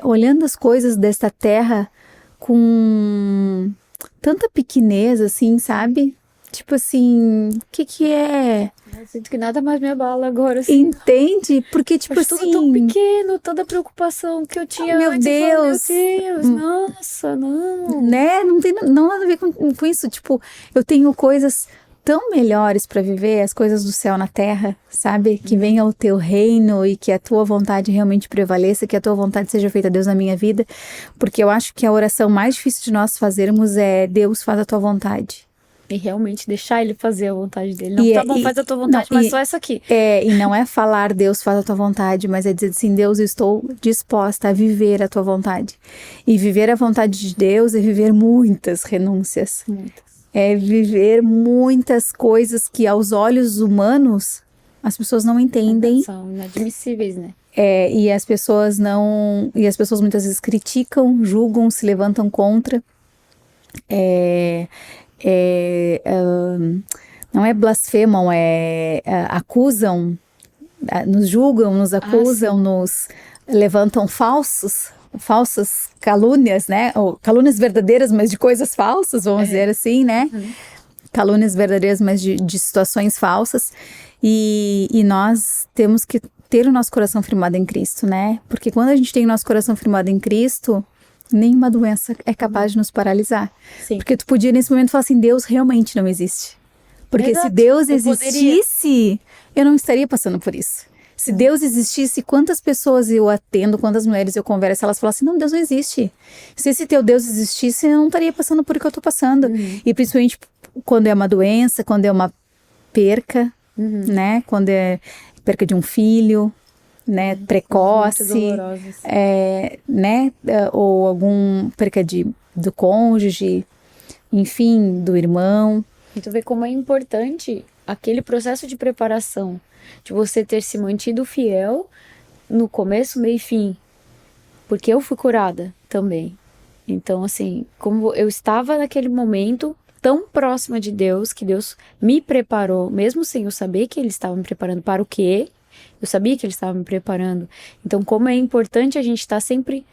olhando as coisas desta terra com tanta pequenez, assim, sabe? Tipo assim, o que é? Eu sinto que nada mais me abala agora, assim. Entende? Porque, tipo assim... tudo tão pequeno, toda a preocupação que eu tinha meu antes. Deus! Meu Deus, nossa, não. Né? Não tem nada a ver com isso. Tipo, eu tenho coisas tão melhores para viver, as coisas do céu na terra, sabe? Que venha o teu reino e que a tua vontade realmente prevaleça, que a tua vontade seja feita, Deus, na minha vida. Porque eu acho que a oração mais difícil de nós fazermos é: Deus, faz a tua vontade. E realmente deixar ele fazer a vontade dele. Não, tá bom, faz a tua vontade, mas só essa aqui. E não é falar, Deus, faz a tua vontade, mas é dizer assim: Deus, eu estou disposta a viver a tua vontade. E viver a vontade de Deus é viver muitas renúncias. Muitas. É viver muitas coisas que aos olhos humanos as pessoas não entendem. São inadmissíveis, né? E as pessoas muitas vezes criticam, julgam, se levantam contra. Não é blasfemam, acusam, nos julgam, nos acusam, nos levantam falsas calúnias, né? Ou calúnias verdadeiras, mas de coisas falsas, vamos dizer assim, né? Calúnias verdadeiras, mas de situações falsas. E nós temos que ter o nosso coração firmado em Cristo, né? Porque quando a gente tem o nosso coração firmado em Cristo, nenhuma doença é capaz de nos paralisar. Sim. Porque tu podia nesse momento falar assim: Deus realmente não existe. Porque se Deus existisse, eu não estaria passando por isso. Se Deus existisse, quantas pessoas eu atendo, quantas mulheres eu converso, elas falam assim: não, Deus não existe. Se esse teu Deus existisse, eu não estaria passando por o que eu estou passando. E principalmente quando é uma doença, quando é uma perca, né? Quando é perca de um filho, né, precoce, né, ou algum perca do cônjuge, enfim, do irmão. E tu vê como é importante aquele processo de preparação, de você ter se mantido fiel no começo, meio e fim, porque eu fui curada também. Então, assim, como eu estava naquele momento tão próxima de Deus, que Deus me preparou, mesmo sem eu saber que Ele estava me preparando para o quê, eu sabia que Ele estava me preparando. Então, como é importante a gente estar sempre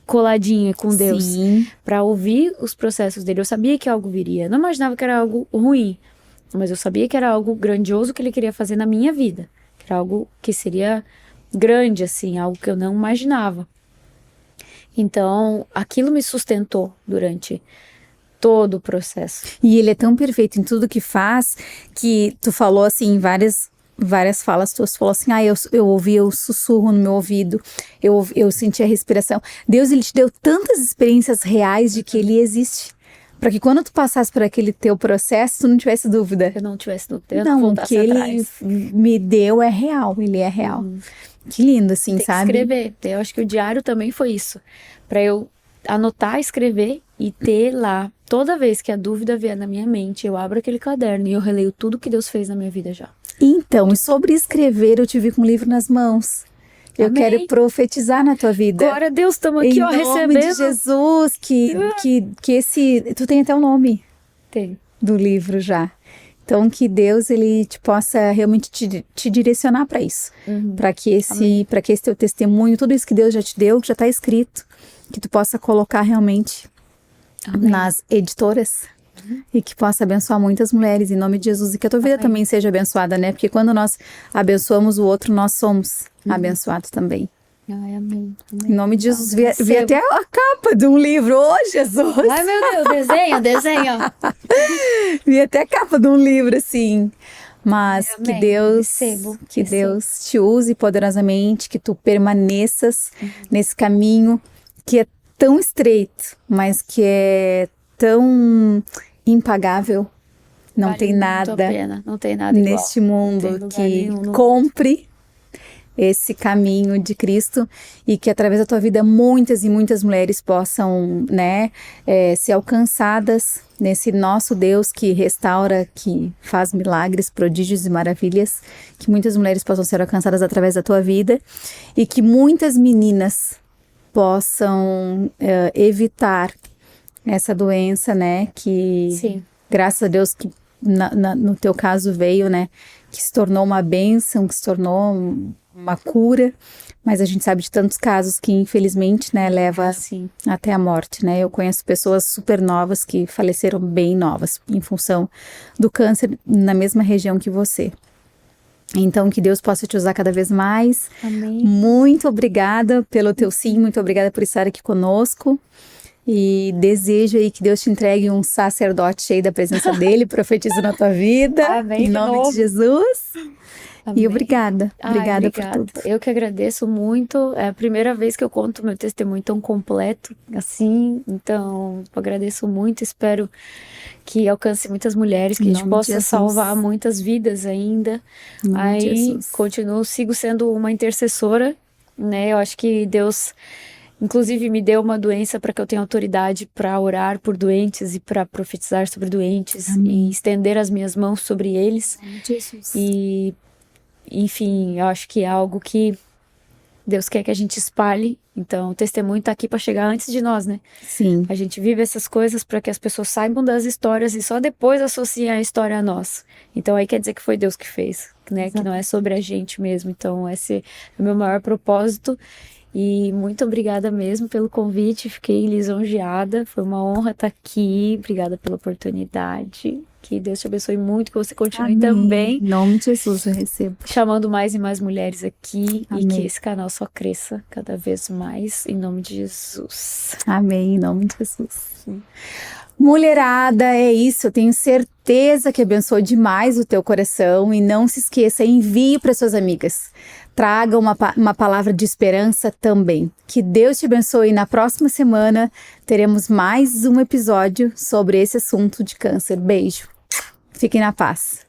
coladinha com Deus para ouvir os processos dele. Eu sabia que algo viria. Não imaginava que era algo ruim, mas eu sabia que era algo grandioso que Ele queria fazer na minha vida. Que era algo que seria grande, assim, algo que eu não imaginava. Então, aquilo me sustentou durante todo o processo. E Ele é tão perfeito em tudo que faz, que tu falou assim, várias falas tuas, falou assim: eu ouvi o sussurro no meu ouvido, eu senti a respiração. Deus, Ele te deu tantas experiências reais de que Ele existe, para que quando tu passasse por aquele teu processo, tu não tivesse dúvida. Eu não tivesse dúvida. Não, o que Ele me deu é real, Ele é real. Que lindo, assim, tem sabe? Que escrever. Eu acho que o diário também foi isso, para eu anotar, escrever e ter lá. Toda vez que a dúvida vier na minha mente, eu abro aquele caderno e eu releio tudo que Deus fez na minha vida já. Então, e sobre escrever, eu te vi com um livro nas mãos. Eu Amém. quero profetizar na tua vida. Glória a Deus, estamos aqui, recebendo. Em nome de Jesus, que esse... Tu tem até o nome Tem. do livro já. Então, que Deus, Ele te possa realmente te direcionar para isso. Para que esse teu testemunho, tudo isso que Deus já te deu, que já está escrito, que tu possa colocar realmente nas editoras. E que possa abençoar muitas mulheres, em nome de Jesus. E que a tua vida também seja abençoada, né? Porque quando nós abençoamos o outro, nós somos abençoados também. Ai, amém. Em nome de Jesus. Vi até a capa de um livro. Ô, Jesus! Ai, meu Deus, desenha. Vi até a capa de um livro, assim. Mas que Deus, Deus te use poderosamente, que tu permaneças nesse caminho que é tão estreito, mas que é tão impagável. Não tem nada neste mundo que compre esse caminho de Cristo, e que através da tua vida muitas e muitas mulheres possam, né, ser alcançadas nesse nosso Deus que restaura, que faz milagres, prodígios e maravilhas, que muitas mulheres possam ser alcançadas através da tua vida, e que muitas meninas possam evitar essa doença, né, que Sim. graças a Deus que no teu caso veio, né, que se tornou uma bênção, que se tornou uma cura, mas a gente sabe de tantos casos que infelizmente, né, leva até a morte, né. Eu conheço pessoas super novas que faleceram bem novas em função do câncer na mesma região que você. Então, que Deus possa te usar cada vez mais. Amém. Muito obrigada pelo teu sim, muito obrigada por estar aqui conosco. E desejo aí que Deus te entregue um sacerdote cheio da presença dele, profetizo na tua vida. Amém, em nome de Jesus. Amém. E obrigada por tudo. Eu que agradeço muito. É a primeira vez que eu conto meu testemunho tão completo assim. Então, eu agradeço muito. Espero que alcance muitas mulheres, que a gente possa salvar muitas vidas ainda. Aí, sigo sendo uma intercessora, né? Eu acho que Deus, inclusive, me deu uma doença para que eu tenha autoridade para orar por doentes e para profetizar sobre doentes. Amém. E estender as minhas mãos sobre eles. Amém, Jesus. E, enfim, eu acho que é algo que Deus quer que a gente espalhe. Então, o testemunho está aqui para chegar antes de nós, né? Sim. A gente vive essas coisas para que as pessoas saibam das histórias e só depois associem a história a nós. Então, aí quer dizer que foi Deus que fez, né? Exato. Que não é sobre a gente mesmo. Então, esse é o meu maior propósito. E muito obrigada mesmo pelo convite, fiquei lisonjeada, foi uma honra estar aqui, obrigada pela oportunidade, que Deus te abençoe muito, que você continue também. Em nome de Jesus eu recebo. Chamando mais e mais mulheres aqui. Amém. E que esse canal só cresça cada vez mais, em nome de Jesus. Amém, em nome de Jesus. Sim. Mulherada, é isso, eu tenho certeza que abençoou demais o teu coração, e não se esqueça, envie para suas amigas, traga uma palavra de esperança também. Que Deus te abençoe, e na próxima semana teremos mais um episódio sobre esse assunto de câncer. Beijo, fiquem na paz.